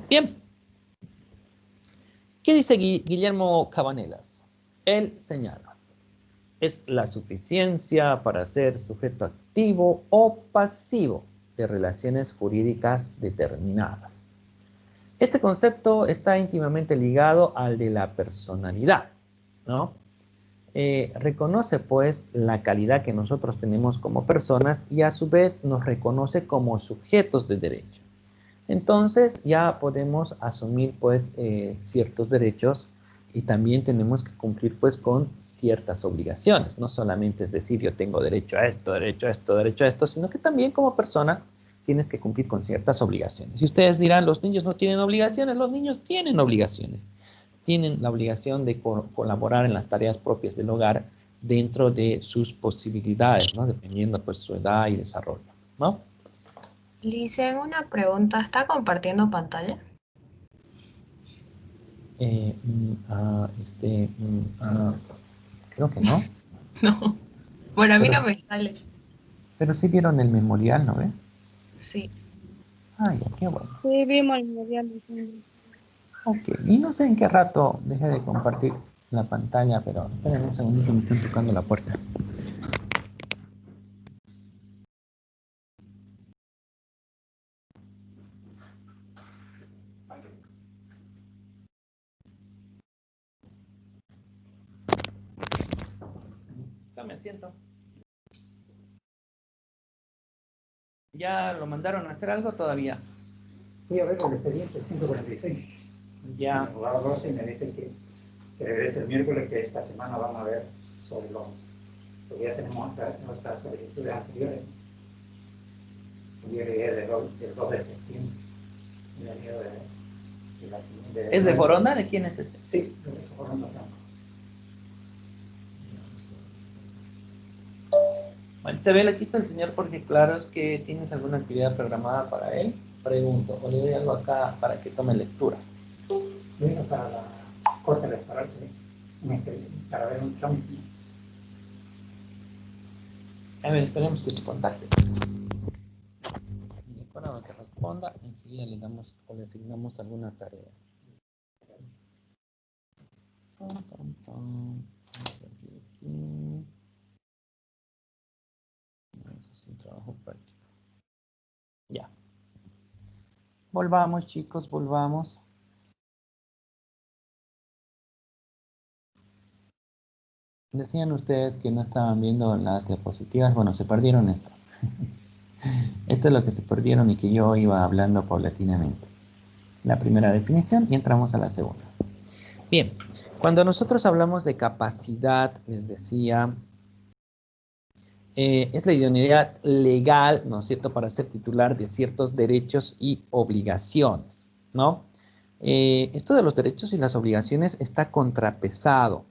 Bien. ¿Qué dice Guillermo Cabanelas? Él señala, es la suficiencia para ser sujeto activo o pasivo de relaciones jurídicas determinadas. Este concepto está íntimamente ligado al de la personalidad, ¿no? Reconoce pues la calidad que nosotros tenemos como personas y a su vez nos reconoce como sujetos de derecho. Entonces ya podemos asumir pues ciertos derechos y también tenemos que cumplir pues con ciertas obligaciones. No solamente es decir yo tengo derecho a esto, derecho a esto, derecho a esto, sino que también como persona tienes que cumplir con ciertas obligaciones. Y ustedes dirán, los niños no tienen obligaciones, los niños tienen obligaciones. Tienen la obligación de colaborar en las tareas propias del hogar dentro de sus posibilidades, ¿no? Dependiendo pues su edad y desarrollo, ¿no? Lice, hago una pregunta. ¿Está compartiendo pantalla? Creo que no. No. Bueno, a mí Pero, no me sale. pero sí vieron el memorial, ¿no ve? Sí. Ah, ya, qué bueno. Sí, vimos el memorial. Ok, y no sé en qué rato dejé de compartir la pantalla, pero esperen un segundito, me están tocando la puerta. Dame asiento. ¿Ya lo mandaron a hacer algo todavía? Sí, a ver, el expediente 146. Ya. Abogado Rossi me dice que regrese el miércoles, que esta semana van a ver sobre lo. Porque ya tenemos nuestras solicitudes anteriores. Yo llegué del 2 de septiembre. Y he venido de la siguiente. ¿Es de Foronda? ¿De quién es ese? Sí, de Foronda Franco. Bueno, se ve aquí está el señor porque claro es que tienes alguna actividad programada para él. Pregunto, o le doy algo acá para que tome lectura. Vino para la Corte Electoral, para ver un trámite. A ver, esperemos que se contacte. Y de acuerdo a lo que responda, enseguida le damos o le asignamos alguna tarea. Trabajo práctico. Ya. Volvamos, chicos, volvamos. Decían ustedes que no estaban viendo las diapositivas. Bueno, se perdieron esto. Esto es lo que se perdieron y que yo iba hablando paulatinamente. La primera definición y entramos a la segunda. Bien, cuando nosotros hablamos de capacidad, les decía, es la idoneidad legal, ¿no es cierto?, para ser titular de ciertos derechos y obligaciones, ¿no? Esto de los derechos y las obligaciones está contrapesado.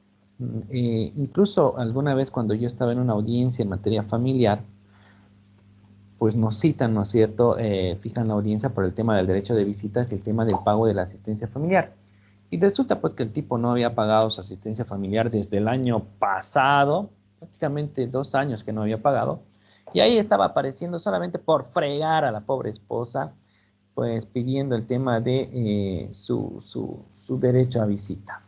Incluso alguna vez cuando yo estaba en una audiencia en materia familiar, pues nos citan, ¿no es cierto?, fijan la audiencia por el tema del derecho de visitas y el tema del pago de la asistencia familiar. Y resulta pues que el tipo no había pagado su asistencia familiar desde el año pasado, prácticamente 2 años que no había pagado, y ahí estaba apareciendo solamente por fregar a la pobre esposa, pues pidiendo el tema de su derecho a visita.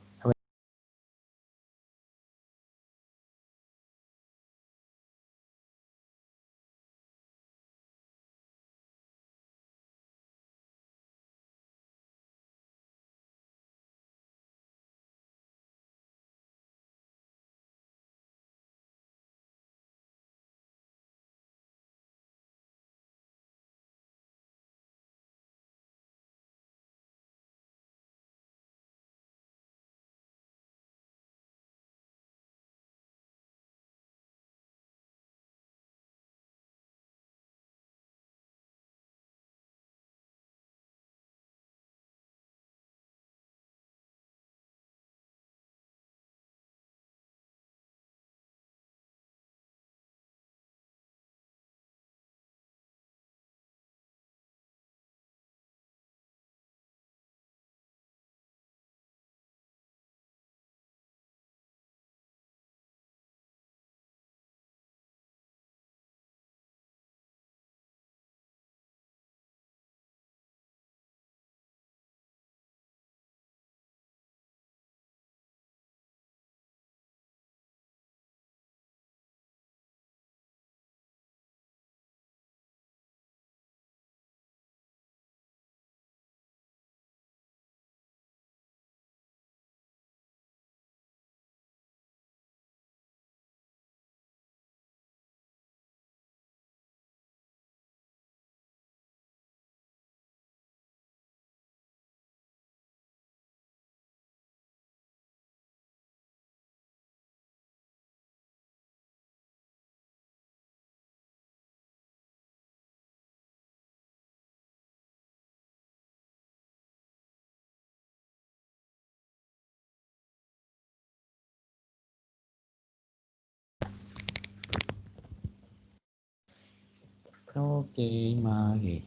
Ok, Maggie.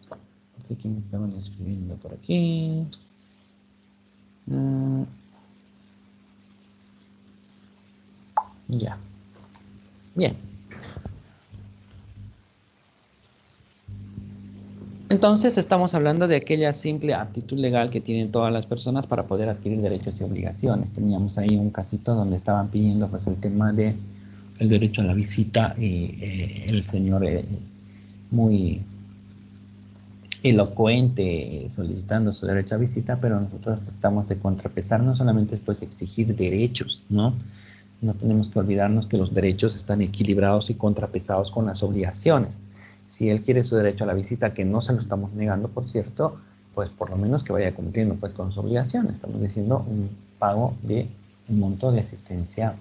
No sé quién me estaban escribiendo por aquí. Ya. Bien. Entonces estamos hablando de aquella simple aptitud legal que tienen todas las personas para poder adquirir derechos y obligaciones. Teníamos ahí un casito donde estaban pidiendo pues el tema de el derecho a la visita y el señor muy elocuente solicitando su derecho a visita, pero nosotros tratamos de contrapesar, no solamente pues exigir derechos, ¿no? No tenemos que olvidarnos que los derechos están equilibrados y contrapesados con las obligaciones. Si él quiere su derecho a la visita, que no se lo estamos negando, por cierto, pues por lo menos que vaya cumpliendo pues con su obligación. Estamos diciendo un pago de un monto de asistencia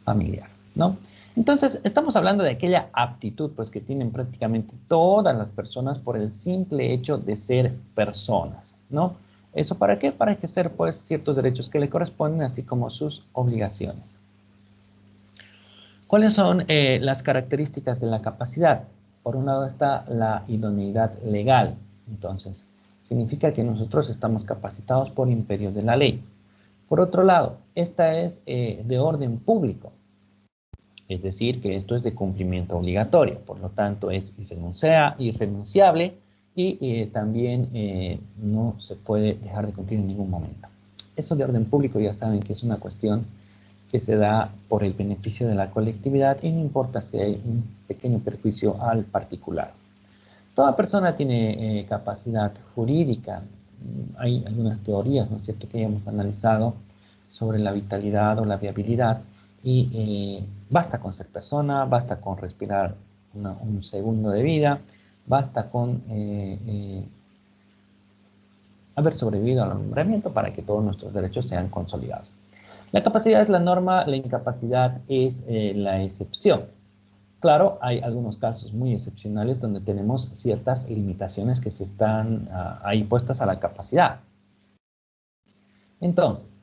familiar, ¿no? Entonces, estamos hablando de aquella aptitud pues que tienen prácticamente todas las personas por el simple hecho de ser personas, ¿no? ¿Eso para qué? Para ejercer pues ciertos derechos que le corresponden, así como sus obligaciones. ¿Cuáles son las características de la capacidad? Por un lado está la idoneidad legal. Entonces, significa que nosotros estamos capacitados por imperio de la ley. Por otro lado, esta es de orden público. Es decir, que esto es de cumplimiento obligatorio. Por lo tanto, es irrenunciable y también no se puede dejar de cumplir en ningún momento. Esto de orden público ya saben que es una cuestión que se da por el beneficio de la colectividad y no importa si hay un pequeño perjuicio al particular. Toda persona tiene capacidad jurídica. Hay algunas teorías, ¿no es cierto?, que hemos analizado sobre la vitalidad o la viabilidad y basta con ser persona, basta con respirar un segundo de vida, basta con haber sobrevivido al alumbramiento para que todos nuestros derechos sean consolidados. La capacidad es la norma, la incapacidad es la excepción. Claro, hay algunos casos muy excepcionales donde tenemos ciertas limitaciones que se están ahí puestas a la capacidad. Entonces,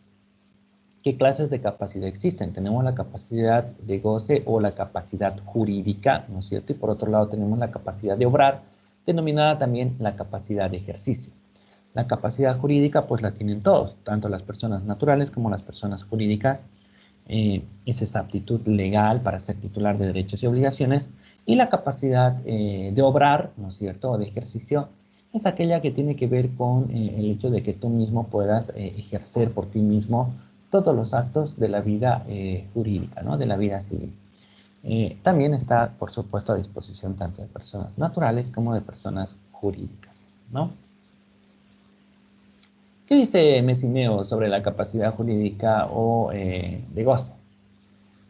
¿qué clases de capacidad existen? Tenemos la capacidad de goce o la capacidad jurídica, ¿no es cierto? Y por otro lado tenemos la capacidad de obrar, denominada también la capacidad de ejercicio. La capacidad jurídica pues la tienen todos, tanto las personas naturales como las personas jurídicas. Es esa aptitud legal para ser titular de derechos y obligaciones. Y la capacidad de obrar, ¿no es cierto?, o de ejercicio, es aquella que tiene que ver con el hecho de que tú mismo puedas ejercer por ti mismo todos los actos de la vida jurídica, ¿no?, de la vida civil. También está, por supuesto, a disposición tanto de personas naturales como de personas jurídicas, ¿no? ¿Qué dice Messineo sobre la capacidad jurídica o de goce?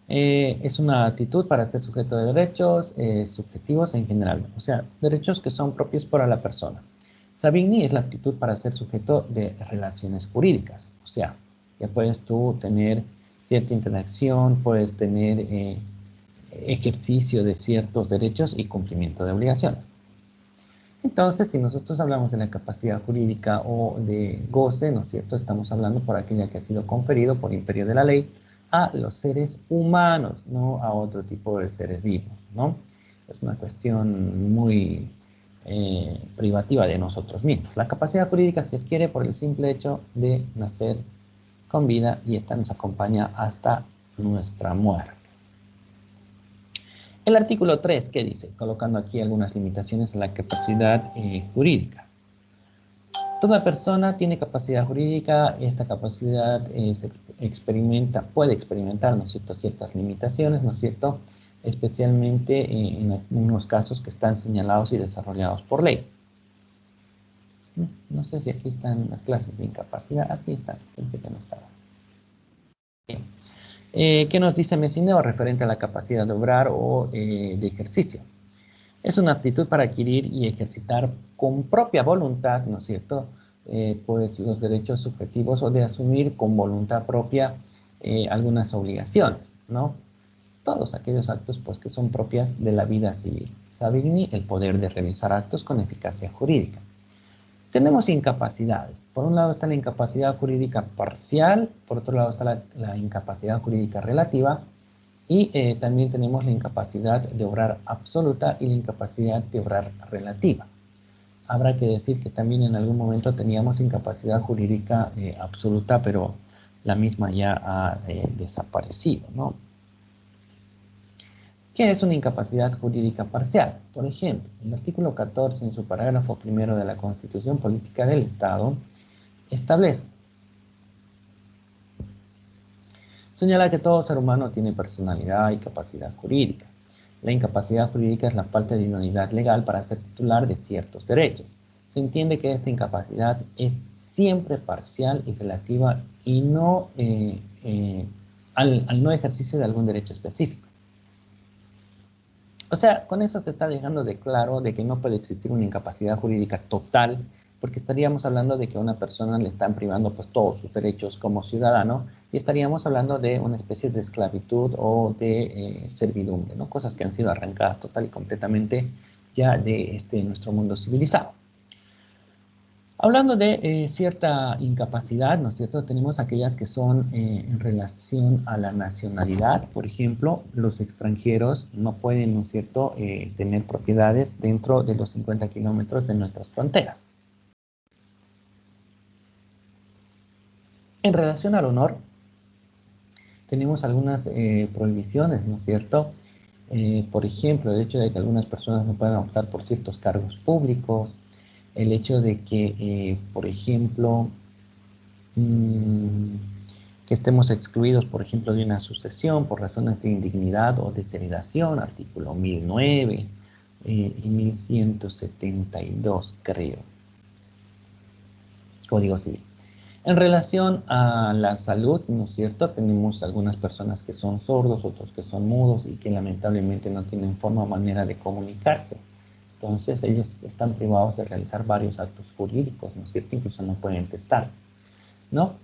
Es una actitud para ser sujeto de derechos subjetivos en general, o sea, derechos que son propios para la persona. Savigny es la actitud para ser sujeto de relaciones jurídicas, o sea, ya puedes tú tener cierta interacción, puedes tener ejercicio de ciertos derechos y cumplimiento de obligaciones. Entonces, si nosotros hablamos de la capacidad jurídica o de goce, ¿no es cierto?, estamos hablando por aquella que ha sido conferido por imperio de la ley a los seres humanos, no a otro tipo de seres vivos, ¿no? Es una cuestión muy privativa de nosotros mismos. La capacidad jurídica se adquiere por el simple hecho de nacer con vida y esta nos acompaña hasta nuestra muerte. El artículo 3, ¿qué dice? Colocando aquí algunas limitaciones a la capacidad jurídica. Toda persona tiene capacidad jurídica, esta capacidad puede experimentar, ¿no es cierto?, ciertas limitaciones, ¿no es cierto?, especialmente en algunos casos que están señalados y desarrollados por ley. No sé si aquí están las clases de incapacidad, así están, pensé que no estaban. Bien. ¿Qué nos dice Messineo referente a la capacidad de obrar o de ejercicio? Es una aptitud para adquirir y ejercitar con propia voluntad, ¿no es cierto?, pues los derechos subjetivos o de asumir con voluntad propia algunas obligaciones, ¿no? Todos aquellos actos pues que son propias de la vida civil. Savigny, el poder de realizar actos con eficacia jurídica. Tenemos incapacidades. Por un lado está la incapacidad jurídica parcial, por otro lado está la incapacidad jurídica relativa y también tenemos la incapacidad de obrar absoluta y la incapacidad de obrar relativa. Habrá que decir que también en algún momento teníamos incapacidad jurídica absoluta, pero la misma ya ha desaparecido, ¿no? ¿Qué es una incapacidad jurídica parcial? Por ejemplo, el artículo 14, en su parágrafo primero de la Constitución Política del Estado, establece: señala que todo ser humano tiene personalidad y capacidad jurídica. La incapacidad jurídica es la falta de idoneidad legal para ser titular de ciertos derechos. Se entiende que esta incapacidad es siempre parcial y relativa y no al no ejercicio de algún derecho específico. O sea, con eso se está dejando de claro de que no puede existir una incapacidad jurídica total, porque estaríamos hablando de que a una persona le están privando pues todos sus derechos como ciudadano y estaríamos hablando de una especie de esclavitud o de servidumbre, ¿no? Cosas que han sido arrancadas total y completamente ya de nuestro mundo civilizado. Hablando de cierta incapacidad, ¿no es cierto?, tenemos aquellas que son en relación a la nacionalidad. Por ejemplo, los extranjeros no pueden, ¿no es cierto?, tener propiedades dentro de los 50 kilómetros de nuestras fronteras. En relación al honor, tenemos algunas prohibiciones, ¿no es cierto? Por ejemplo, el hecho de que algunas personas no puedan optar por ciertos cargos públicos, el hecho de que, por ejemplo, que estemos excluidos, por ejemplo, de una sucesión por razones de indignidad o desheredación, artículo 1009 y 1172, creo. Código Civil. En relación a la salud, ¿no es cierto? Tenemos algunas personas que son sordos, otros que son mudos y que lamentablemente no tienen forma o manera de comunicarse. Entonces, ellos están privados de realizar varios actos jurídicos, ¿no es cierto? Incluso no pueden testar, ¿no?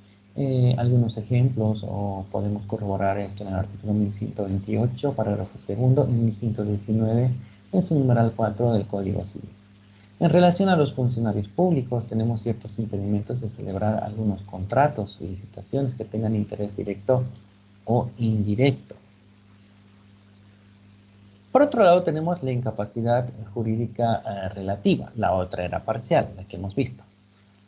Algunos ejemplos, o podemos corroborar esto en el artículo 1128, parágrafo segundo, y 1119, en su numeral 4 del Código Civil. En relación a los funcionarios públicos, tenemos ciertos impedimentos de celebrar algunos contratos, licitaciones que tengan interés directo o indirecto. Por otro lado, tenemos la incapacidad jurídica relativa. La otra era parcial, la que hemos visto.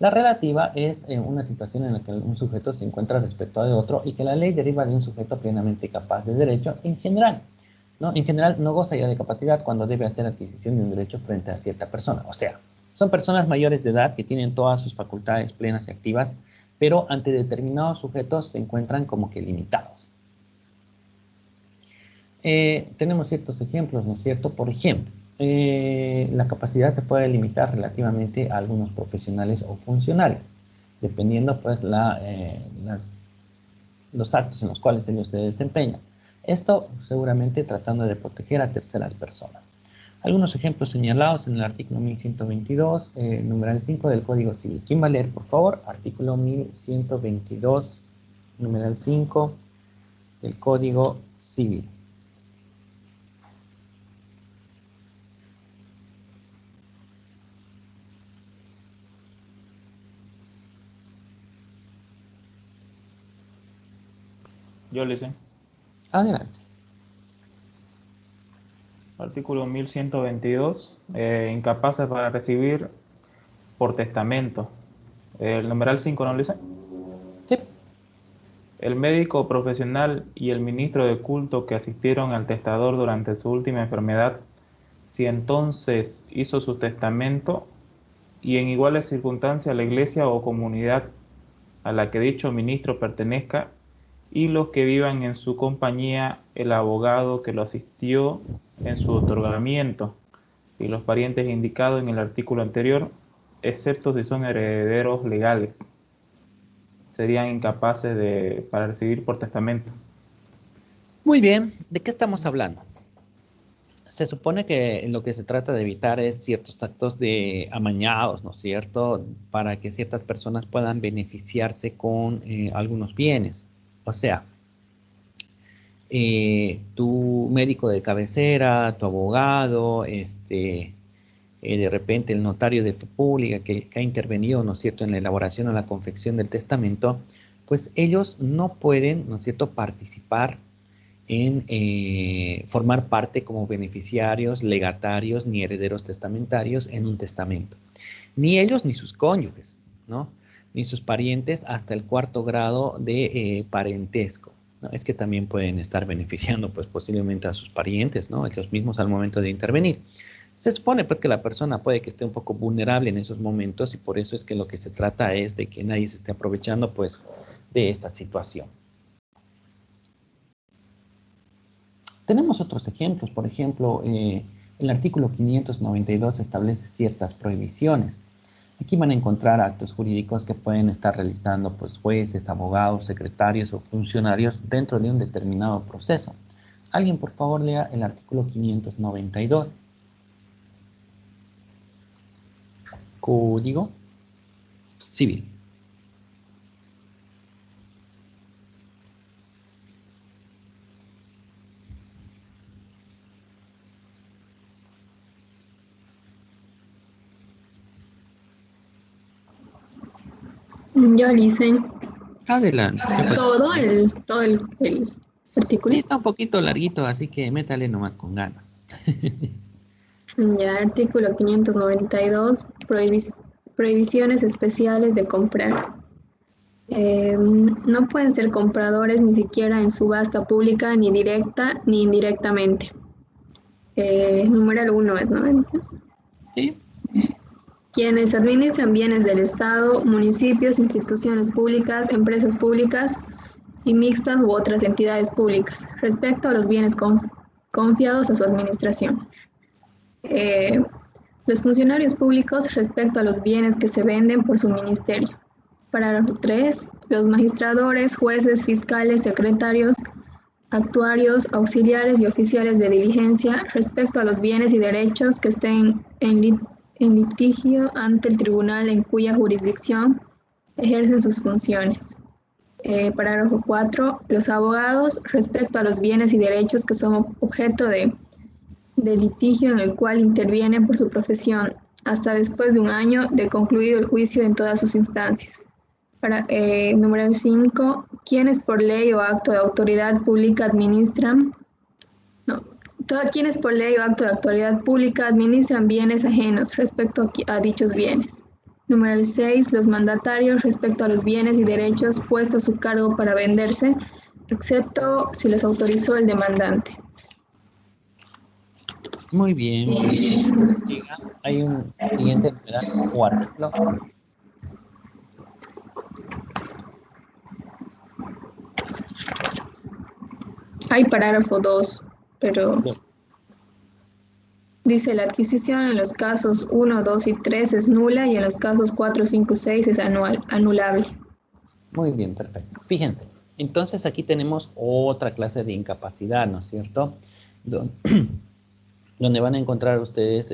La relativa es una situación en la que un sujeto se encuentra respecto de otro y que la ley deriva de un sujeto plenamente capaz de derecho en general, ¿no? En general no goza ya de capacidad cuando debe hacer adquisición de un derecho frente a cierta persona. O sea, son personas mayores de edad que tienen todas sus facultades plenas y activas, pero ante determinados sujetos se encuentran como que limitados. Tenemos ciertos ejemplos, ¿no es cierto? Por ejemplo, la capacidad se puede limitar relativamente a algunos profesionales o funcionarios, dependiendo pues los actos en los cuales ellos se desempeñan. Esto seguramente tratando de proteger a terceras personas. Algunos ejemplos señalados en el artículo 1122, numeral 5 del Código Civil. ¿Quién va a leer, por favor? Artículo 1122, numeral 5 del Código Civil. Yo le sé. Adelante. Artículo 1122. Incapaces para recibir por testamento. El numeral 5, ¿no le sé? Sí. El médico profesional y el ministro de culto que asistieron al testador durante su última enfermedad, si entonces hizo su testamento y en iguales circunstancias la iglesia o comunidad a la que dicho ministro pertenezca, y los que vivan en su compañía, el abogado que lo asistió en su otorgamiento, y los parientes indicados en el artículo anterior, excepto si son herederos legales, serían incapaces para recibir por testamento. Muy bien, ¿de qué estamos hablando? Se supone que lo que se trata de evitar es ciertos actos de amañados, ¿no es cierto?, para que ciertas personas puedan beneficiarse con algunos bienes. O sea, tu médico de cabecera, tu abogado, de repente el notario de fe pública que ha intervenido, ¿no es cierto?, en la elaboración o la confección del testamento, pues ellos no pueden, ¿no es cierto?, participar en formar parte como beneficiarios, legatarios, ni herederos testamentarios en un testamento. Ni ellos ni sus cónyuges, ¿no?, ni sus parientes hasta el 4º grado de parentesco, ¿no? Es que también pueden estar beneficiando pues posiblemente a sus parientes, ¿no?, ellos mismos al momento de intervenir. Se supone pues que la persona puede que esté un poco vulnerable en esos momentos y por eso es que lo que se trata es de que nadie se esté aprovechando pues de esta situación. Tenemos otros ejemplos, por ejemplo, el artículo 592 establece ciertas prohibiciones. Aquí van a encontrar actos jurídicos que pueden estar realizando pues, jueces, abogados, secretarios o funcionarios dentro de un determinado proceso. Alguien, por favor, lea el artículo 592. Código Civil. Yo le hice Adelante. todo el artículo. Sí, está un poquito larguito, así que métale nomás con ganas. Ya, artículo 592, prohibiciones especiales de comprar. No pueden ser compradores ni siquiera en subasta pública, ni directa ni indirectamente. Numeral 1 es, ¿no? Sí. Quienes administran bienes del Estado, municipios, instituciones públicas, empresas públicas, y mixtas u otras entidades públicas respecto a los bienes confiados a su administración. Los funcionarios públicos respecto a los bienes que se venden por su ministerio. Parágrafo 3. Los magistradores, jueces, fiscales, secretarios, actuarios, auxiliares y oficiales de diligencia respecto a los bienes y derechos que estén en litigio ante el tribunal en cuya jurisdicción ejercen sus funciones. Parágrafo 4. Los abogados respecto a los bienes y derechos que son objeto de litigio en el cual intervienen por su profesión hasta después de un año de concluido el juicio en todas sus instancias. Número 5. Quienes por ley o acto de autoridad pública administran bienes ajenos respecto a dichos bienes. Número 6. Los mandatarios respecto a los bienes y derechos puestos a su cargo para venderse, excepto si los autorizó el demandante. Muy bien, muy bien. Hay un siguiente numeral o artículo. Hay parágrafo 2, pero dice la adquisición en los casos 1, 2 y 3 es nula y en los casos 4, 5 y 6 es anulable. Muy bien, perfecto. Fíjense, entonces aquí tenemos otra clase de incapacidad, ¿no es cierto? Donde van a encontrar ustedes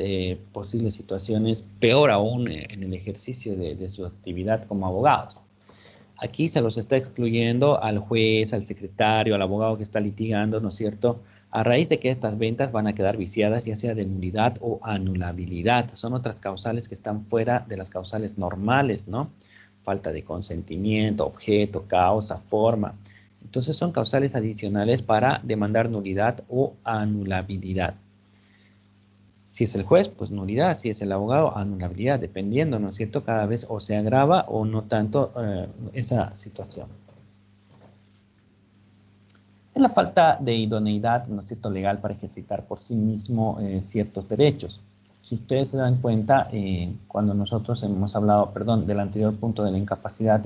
posibles situaciones, peor aún en el ejercicio de su actividad como abogados. Aquí se los está excluyendo al juez, al secretario, al abogado que está litigando, ¿no es cierto? A raíz de que estas ventas van a quedar viciadas, ya sea de nulidad o anulabilidad. Son otras causales que están fuera de las causales normales, ¿no? Falta de consentimiento, objeto, causa, forma. Entonces son causales adicionales para demandar nulidad o anulabilidad. Si es el juez, pues nulidad. Si es el abogado, anulabilidad, dependiendo, ¿no es cierto? Cada vez o se agrava o no tanto esa situación. Es la falta de idoneidad, ¿no es cierto?, legal para ejercitar por sí mismo ciertos derechos. Si ustedes se dan cuenta, cuando nosotros hemos hablado, del anterior punto de la incapacidad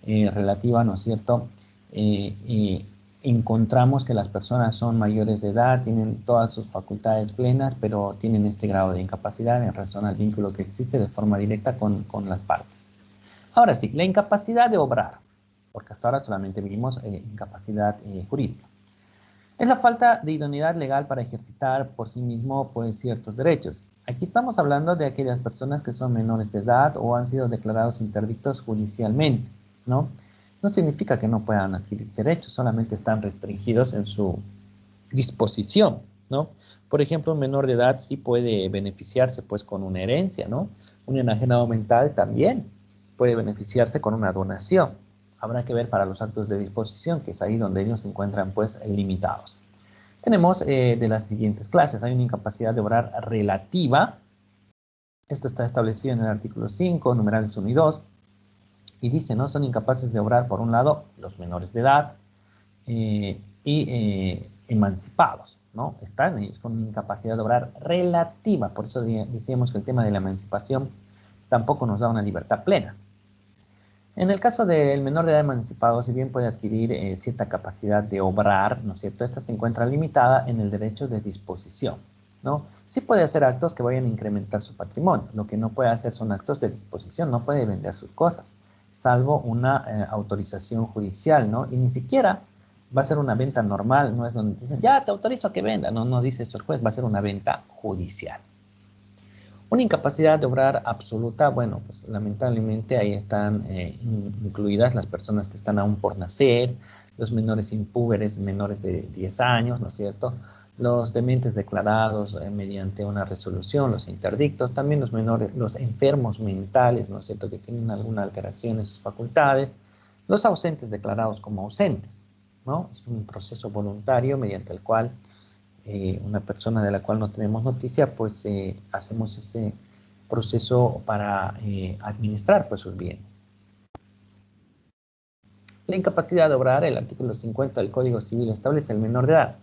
relativa, ¿no es cierto?, encontramos que las personas son mayores de edad, tienen todas sus facultades plenas, pero tienen este grado de incapacidad en razón al vínculo que existe de forma directa con las partes. Ahora sí, la incapacidad de obrar, porque hasta ahora solamente vimos incapacidad jurídica. Es la falta de idoneidad legal para ejercitar por sí mismo pues, ciertos derechos. Aquí estamos hablando de aquellas personas que son menores de edad o han sido declarados interdictos judicialmente, ¿no? No significa que no puedan adquirir derechos, solamente están restringidos en su disposición, ¿no? Por ejemplo, un menor de edad sí puede beneficiarse pues con una herencia, ¿no? Un enajenado mental también puede beneficiarse con una donación. Habrá que ver para los actos de disposición, que es ahí donde ellos se encuentran pues limitados. Tenemos de las siguientes clases. Hay una incapacidad de obrar relativa. Esto está establecido en el artículo 5, numerales 1 y 2. Y dice, ¿no? Son incapaces de obrar, por un lado, los menores de edad y emancipados, ¿no? Están ellos con una incapacidad de obrar relativa. Por eso decíamos que el tema de la emancipación tampoco nos da una libertad plena. En el caso del menor de edad emancipado, si bien puede adquirir cierta capacidad de obrar, ¿no es cierto?, esta se encuentra limitada en el derecho de disposición, ¿no? Sí puede hacer actos que vayan a incrementar su patrimonio. Lo que no puede hacer son actos de disposición, no puede vender sus cosas, salvo una autorización judicial, ¿no? Y ni siquiera va a ser una venta normal, no es donde dicen, ya te autorizo a que venda, no dice eso el juez, va a ser una venta judicial. Una incapacidad de obrar absoluta, bueno, pues lamentablemente ahí están incluidas las personas que están aún por nacer, los menores impúberes menores de 10 años, ¿no es cierto?, los dementes declarados mediante una resolución, los interdictos, también los menores, los enfermos mentales, ¿no es cierto?, que tienen alguna alteración en sus facultades, los ausentes declarados como ausentes, ¿no? Es un proceso voluntario mediante el cual una persona de la cual no tenemos noticia, pues hacemos ese proceso para administrar pues, sus bienes. La incapacidad de obrar, el artículo 50 del Código Civil establece el menor de edad.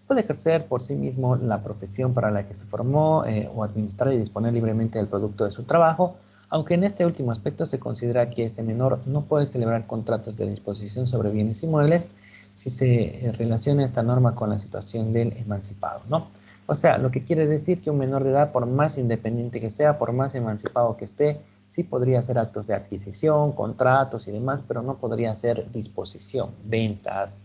Puede ejercer por sí mismo la profesión para la que se formó o administrar y disponer libremente del producto de su trabajo, aunque en este último aspecto se considera que ese menor no puede celebrar contratos de disposición sobre bienes inmuebles si se relaciona esta norma con la situación del emancipado, ¿no? O sea, lo que quiere decir que un menor de edad, por más independiente que sea, por más emancipado que esté, sí podría hacer actos de adquisición, contratos y demás, pero no podría hacer disposición, ventas,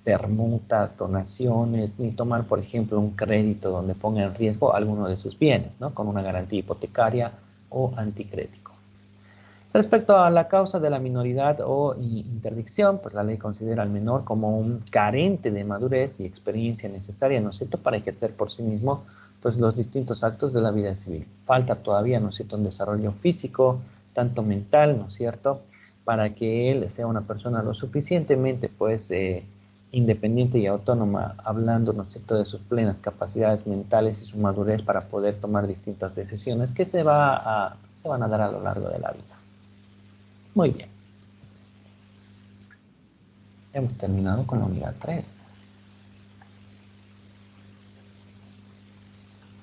permutas, donaciones, ni tomar, por ejemplo, un crédito donde ponga en riesgo alguno de sus bienes, ¿no? Con una garantía hipotecaria o anticrético. Respecto a la causa de la minoridad o interdicción, pues la ley considera al menor como un carente de madurez y experiencia necesaria, ¿no es cierto?, para ejercer por sí mismo pues los distintos actos de la vida civil. Falta todavía, ¿no es cierto?, un desarrollo físico, tanto mental, ¿no es cierto?, para que él sea una persona lo suficientemente pues independiente y autónoma, hablando, ¿no es cierto?, de sus plenas capacidades mentales y su madurez para poder tomar distintas decisiones que se van a dar a lo largo de la vida. Muy bien. Hemos terminado con la unidad 3.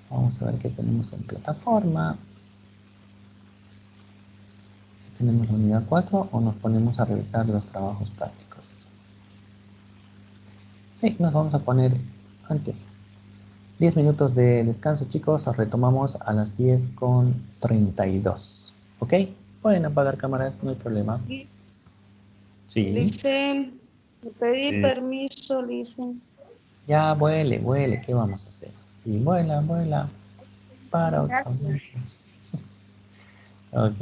Vamos a ver qué tenemos en plataforma. Si tenemos la unidad 4 o nos ponemos a revisar los trabajos prácticos. Sí, nos vamos a poner antes. 10 minutos de descanso, chicos. Retomamos a las 10:32. ¿Ok? Pueden apagar cámaras, no hay problema. Sí. Dice, le pedí Sí. permiso, dice. Ya, vuele, vuele. ¿Qué vamos a hacer? Sí, vuela, vuela. Para otro. Gracias. Ok.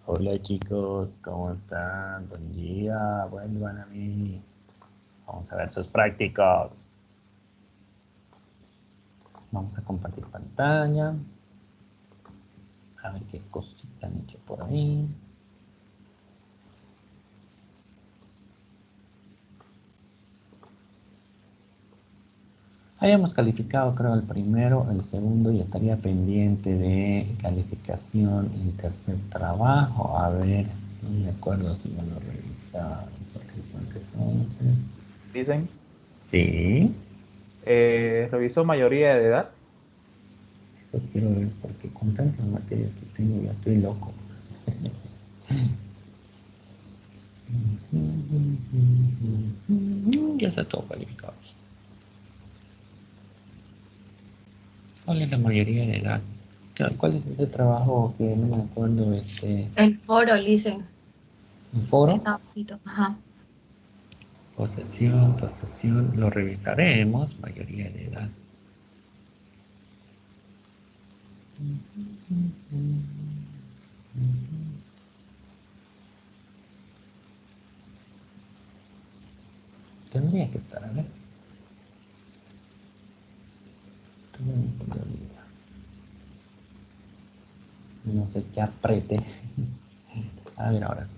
Hola chicos, ¿cómo están? Buen día, vuelvan a mí. Vamos a ver sus prácticos. Vamos a compartir pantalla. A ver qué cosita han hecho por ahí. Habíamos calificado, creo, el primero, el segundo, y estaría pendiente de calificación y tercer trabajo. A ver, no me acuerdo si me lo revisaron. Dicen, Sí, revisó mayoría de edad. eso quiero ver, porque con tantas materias que tengo ya estoy loco. Ya está todo calificado. ¿Cuál es la mayoría de edad? ¿Cuál es ese trabajo que no me acuerdo? El foro, dicen. ¿Un foro? Está bajito. Ajá. Posesión, lo revisaremos, mayoría de edad. Tendría que estar, a ver. No sé qué apriete. A ver, ahora sí.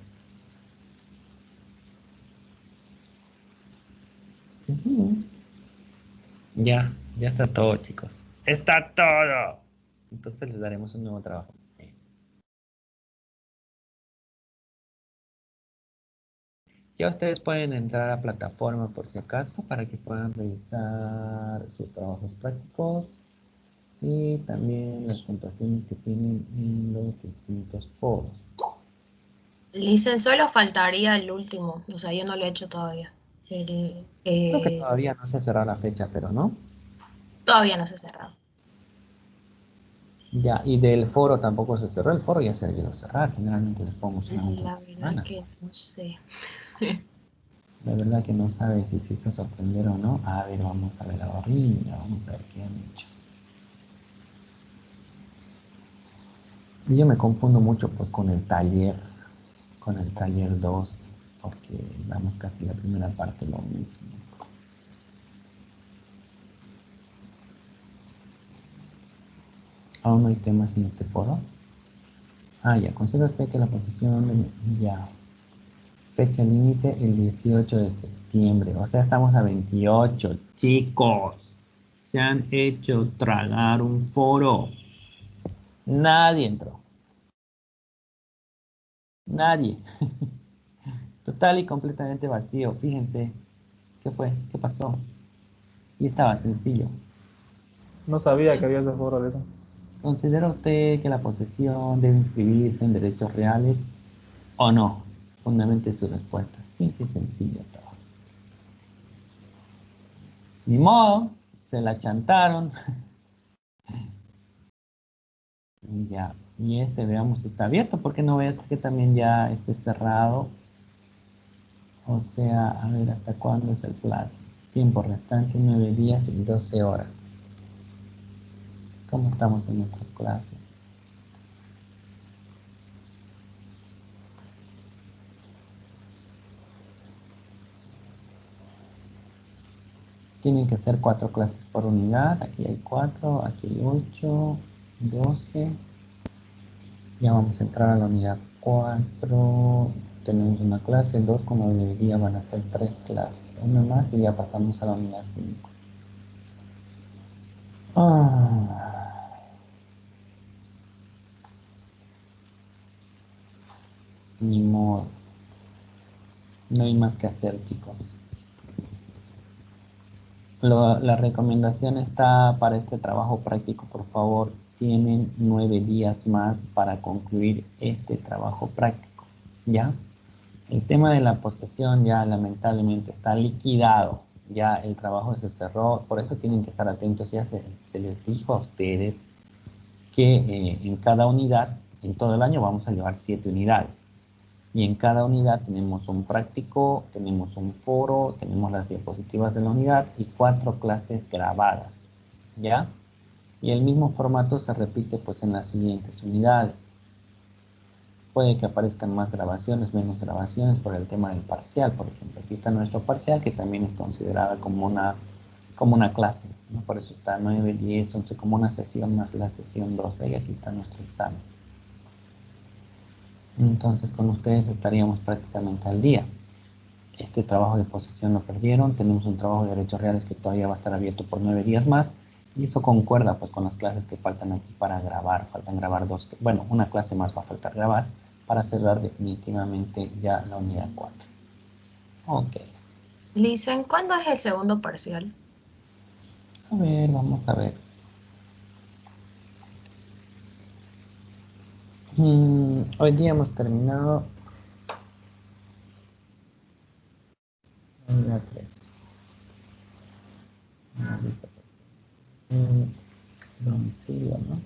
Ya está todo, chicos. ¡Está todo! Entonces les daremos un nuevo trabajo. Ya ustedes pueden entrar a plataforma por si acaso para que puedan revisar sus trabajos prácticos y también las puntuaciones que tienen en los distintos foros. Dicen, solo faltaría el último. O sea, yo no lo he hecho todavía. Creo que todavía no se ha cerrado la fecha, pero ¿no? Todavía no se ha cerrado. Ya, y del foro tampoco se cerró. El foro ya se debió cerrar. Generalmente les pongo solamente La una verdad semana. que no sé. La verdad que no sabe si se hizo sorprender o no. A ver, vamos a ver la barrilla. Vamos a ver qué han hecho. Y yo me confundo mucho pues con el taller 2, porque damos casi la primera parte lo mismo. ¿Aún no hay temas en este foro? Ah, ya, considera usted que la posición ya. Fecha límite el 18 de septiembre, o sea, estamos a 28. Chicos, se han hecho tragar un foro. Nadie entró. Nadie. Total y completamente vacío. Fíjense. ¿Qué fue? ¿Qué pasó? Y estaba sencillo. No sabía que había ese foro de eso. ¿Considera usted que la posesión debe inscribirse en derechos reales o no? Fundamente su respuesta. Simple y sencillo todo. Ni modo, se la chantaron. Ya, y veamos si está abierto, porque no ves que también ya esté cerrado. O sea, a ver, ¿hasta cuándo es el plazo? Tiempo restante, 9 días y 12 horas. ¿Cómo estamos en nuestras clases? Tienen que ser 4 clases por unidad. Aquí hay 4, aquí hay 8, 12. Ya vamos a entrar a la unidad 4. Tenemos una clase, 2, como debería van a ser 3 clases. Una más y ya pasamos a la unidad 5. Ni modo. No hay más que hacer, chicos. La recomendación está para este trabajo práctico, por favor. Tienen 9 días más para concluir este trabajo práctico, ¿ya? El tema de la posesión ya lamentablemente está liquidado. Ya el trabajo se cerró, por eso tienen que estar atentos. Ya se les dijo a ustedes que en cada unidad, en todo el año vamos a llevar 7 unidades. Y en cada unidad tenemos un práctico, tenemos un foro, tenemos las diapositivas de la unidad y 4 clases grabadas, ¿ya? Y el mismo formato se repite pues en las siguientes unidades. Puede que aparezcan más grabaciones, menos grabaciones por el tema del parcial. Por ejemplo, aquí está nuestro parcial, que también es considerada como una clase, ¿no? Por eso está 9, 10, 11 como una sesión más la sesión 12 y aquí está nuestro examen. Entonces con ustedes estaríamos prácticamente al día. Este trabajo de posesión lo perdieron. Tenemos un trabajo de derechos reales que todavía va a estar abierto por 9 días más. Y eso concuerda pues con las clases que faltan aquí para grabar. Faltan grabar una clase más va a faltar grabar para cerrar definitivamente ya la unidad 4. Ok. Lisen, ¿cuándo es el segundo parcial? A ver, vamos a ver. Hoy día hemos terminado unidad 3. Domicilio, ¿no?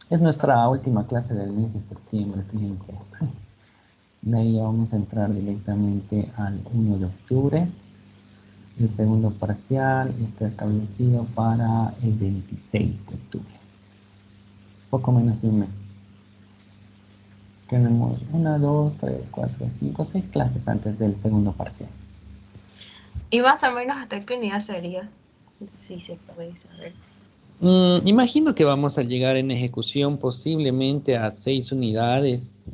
Es nuestra última clase del mes de septiembre, fíjense. De ahí ya vamos a entrar directamente al 1 de octubre. El segundo parcial está establecido para el 26 de octubre. Poco menos de un mes. Tenemos 1, 2, 3, 4, 5, 6 clases antes del segundo parcial. ¿Y más o menos hasta qué unidad sería? Si se puede saber. Imagino que vamos a llegar en ejecución posiblemente a 6 unidades.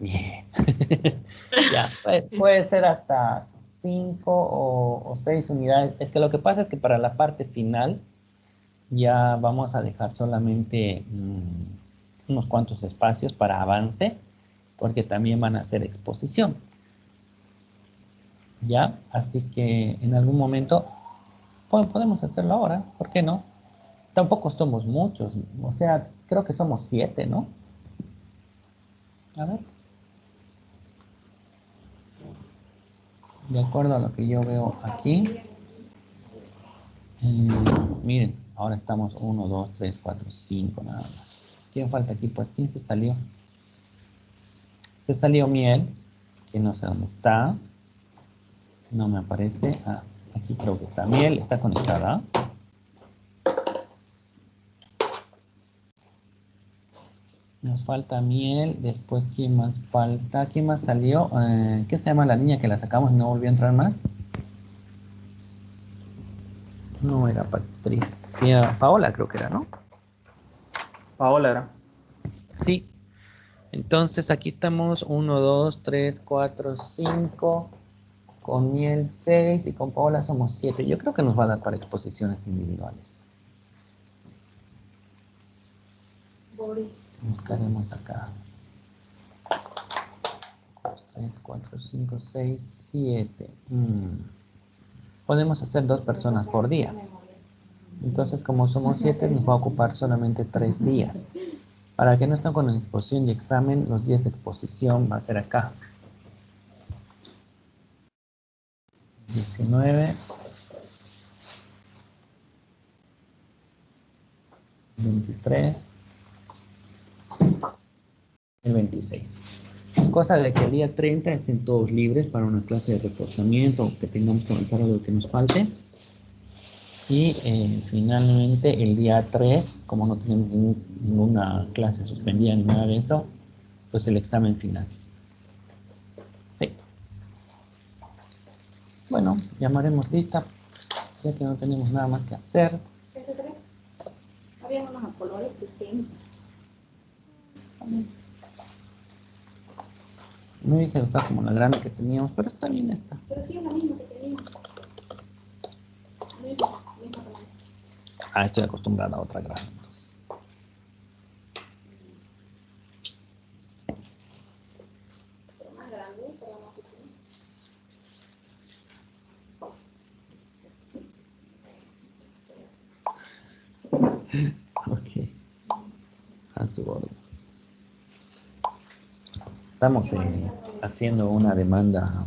Bien. Ya, puede ser hasta 5 o 6 unidades. Es que lo que pasa es que para la parte final ya vamos a dejar solamente unos cuantos espacios para avance, porque también van a hacer exposición. ¿Ya? Así que en algún momento podemos hacerlo ahora, ¿por qué no? Tampoco somos muchos, o sea, creo que somos 7, ¿no? A ver. De acuerdo a lo que yo veo aquí. Miren, ahora estamos 1, 2, 3, 4, 5 nada más. ¿Quién falta aquí? Pues, ¿quién se salió? Se salió Miel, que no sé dónde está. No me aparece. Ah, aquí creo que está Miel, está conectada. Nos falta Miel, después ¿quién más falta? ¿Quién más salió? ¿Qué se llama la niña que la sacamos y no volvió a entrar más? No era Patricia, Paola creo que era, ¿no? Paola era. Sí. Entonces aquí estamos 1, 2, 3, 4, 5. Con Miel 6 y con Paola somos 7. Yo creo que nos va a dar para exposiciones individuales. Buscaremos acá. 3, 4, 5, 6, 7. Podemos hacer 2 personas por día. Entonces, como somos 7, nos va a ocupar solamente 3 días. Para que no estén con la exposición y examen, los días de exposición va a ser acá. 19. 23. El 26. Cosa de que el día 30 estén todos libres para una clase de reforzamiento o que tengamos que avanzar algo que nos falte. Y finalmente el día 3, como no tenemos ninguna clase suspendida ni nada de eso, pues el examen final. Sí. Bueno, llamaremos lista, ya que no tenemos nada más que hacer. Había unos a colores 60. Me hubiese gustado como la grande que teníamos, pero está bien esta. Pero sí es la misma que teníamos. Misma tamaño. Ah, estoy acostumbrada a otra grande. Entonces. Pero más grande, pero más pequeña. Ok. A su orden. Estamos haciendo una demanda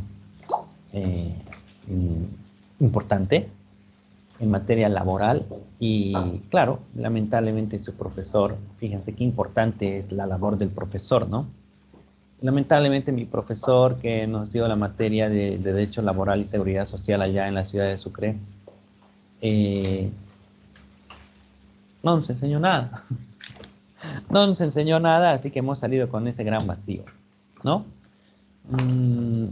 importante en materia laboral y claro, lamentablemente su profesor, fíjense qué importante es la labor del profesor, ¿no? lamentablemente mi profesor que nos dio la materia de Derecho Laboral y Seguridad Social allá en la ciudad de Sucre, no nos enseñó nada. No nos enseñó nada, así que hemos salido con ese gran vacío, ¿no?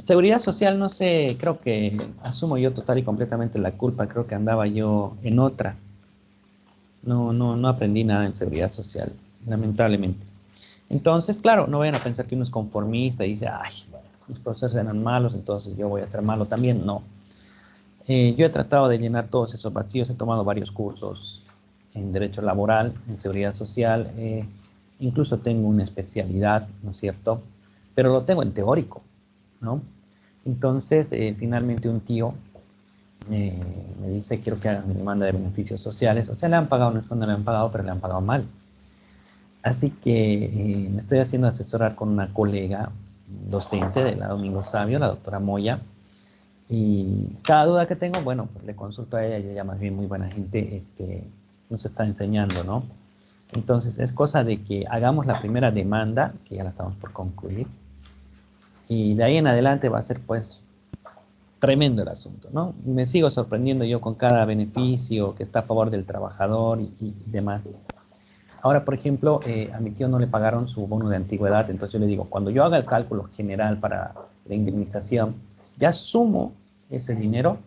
Seguridad social, no sé, creo que asumo yo total y completamente la culpa, creo que andaba yo en otra. No aprendí nada en seguridad social, lamentablemente. Entonces, claro, no vayan a pensar que uno es conformista y dice, ay, bueno, los profesores eran malos, entonces yo voy a ser malo también. No. Yo he tratado de llenar todos esos vacíos, he tomado varios cursos en Derecho Laboral, en Seguridad Social, incluso tengo una especialidad, ¿no es cierto? Pero lo tengo en teórico, ¿no? Entonces, finalmente un tío me dice, quiero que haga mi demanda de beneficios sociales. O sea, le han pagado, no es cuando le han pagado, pero le han pagado mal. Así que me estoy haciendo asesorar con una colega docente de la Domingo Sabio, la doctora Moya. Y cada duda que tengo, bueno, pues le consulto a ella y ella más bien muy buena gente nos está enseñando, ¿no? Entonces es cosa de que hagamos la primera demanda, que ya la estamos por concluir. Y de ahí en adelante va a ser pues tremendo el asunto, ¿no? Me sigo sorprendiendo yo con cada beneficio que está a favor del trabajador y demás. Ahora, por ejemplo, a mi tío no le pagaron su bono de antigüedad, entonces yo le digo, cuando yo haga el cálculo general para la indemnización, ¿ya sumo ese dinero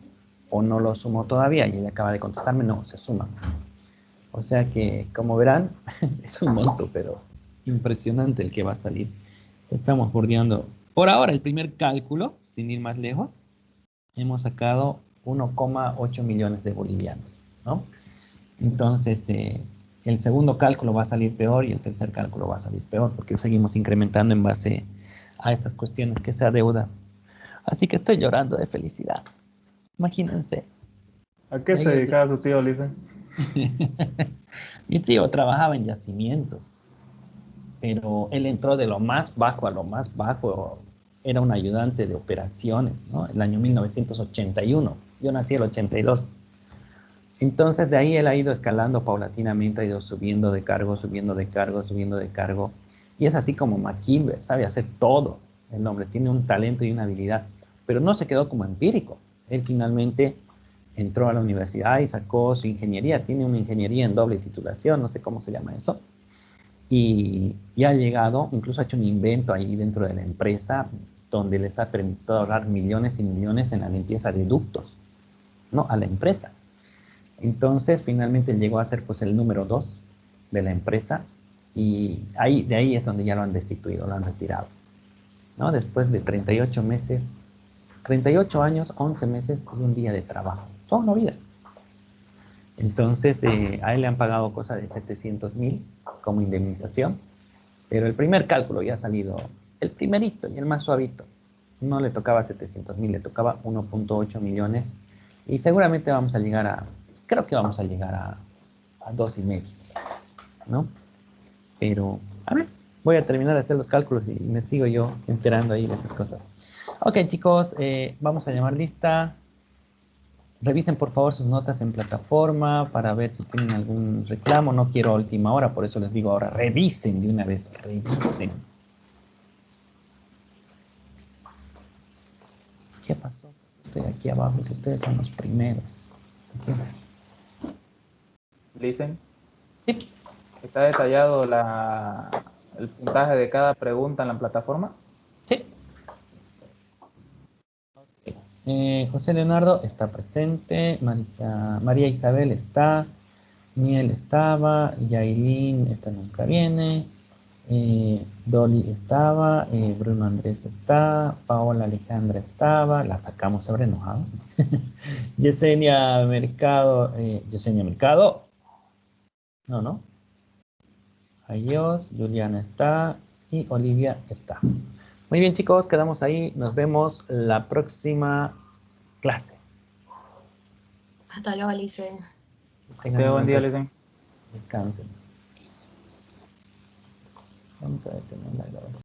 o no lo sumo todavía? Y ella acaba de contestarme, no, se suma. O sea que, como verán, es un monto, pero impresionante el que va a salir. Estamos bordeando, por ahora, el primer cálculo, sin ir más lejos, hemos sacado 1,8 millones de bolivianos, ¿no? Entonces, el segundo cálculo va a salir peor y el tercer cálculo va a salir peor porque seguimos incrementando en base a estas cuestiones que se adeuda. Así que estoy llorando de felicidad. Imagínense. ¿A qué se dedicaba su tío, Lisa? Mi tío trabajaba en yacimientos, pero él entró de lo más bajo a lo más bajo. Era un ayudante de operaciones, ¿no? El año 1981. Yo nací el 82. Entonces de ahí él ha ido escalando paulatinamente, ha ido subiendo de cargo, subiendo de cargo, subiendo de cargo. Y es así como McKeever, sabe hacer todo. El hombre tiene un talento y una habilidad, pero no se quedó como empírico. Él finalmente entró a la universidad y sacó su ingeniería. Tiene una ingeniería en doble titulación, no sé cómo se llama eso. Y ha llegado, incluso ha hecho un invento ahí dentro de la empresa donde les ha permitido ahorrar millones y millones en la limpieza de ductos, ¿no? A la empresa. Entonces, finalmente llegó a ser pues el número 2 de la empresa y de ahí es donde ya lo han destituido, lo han retirado, ¿no? Después de 38 meses, 38 años, 11 meses y un día de trabajo, toda una vida. Entonces, a él le han pagado cosa de 700,000 como indemnización, pero el primer cálculo ya ha salido, el primerito y el más suavito, no le tocaba 700,000, le tocaba 1,8 millones y seguramente vamos a llegar a, creo que vamos a llegar a 2,5, ¿no? Pero, a ver, voy a terminar de hacer los cálculos y me sigo yo enterando ahí de esas cosas. Ok, chicos, vamos a llamar lista. Revisen, por favor, sus notas en plataforma para ver si tienen algún reclamo. No quiero a última hora, por eso les digo ahora, revisen de una vez, revisen. ¿Qué pasó? Estoy aquí abajo y ustedes son los primeros. Okay. Listen. Sí. ¿Está detallado el puntaje de cada pregunta en la plataforma? Sí. José Leonardo está presente, María Isabel está, Miel estaba, Yailin, esta nunca viene, Dolly estaba, Bruno Andrés está, Paola Alejandra estaba, la sacamos sobre enojado. Yesenia Mercado, no. Adiós, Juliana está y Olivia está. Muy bien, chicos, quedamos ahí. Nos vemos la próxima clase. Hasta luego, Alice. Tengan un buen día, Lisen. Descansen. Vamos a detener la grabación.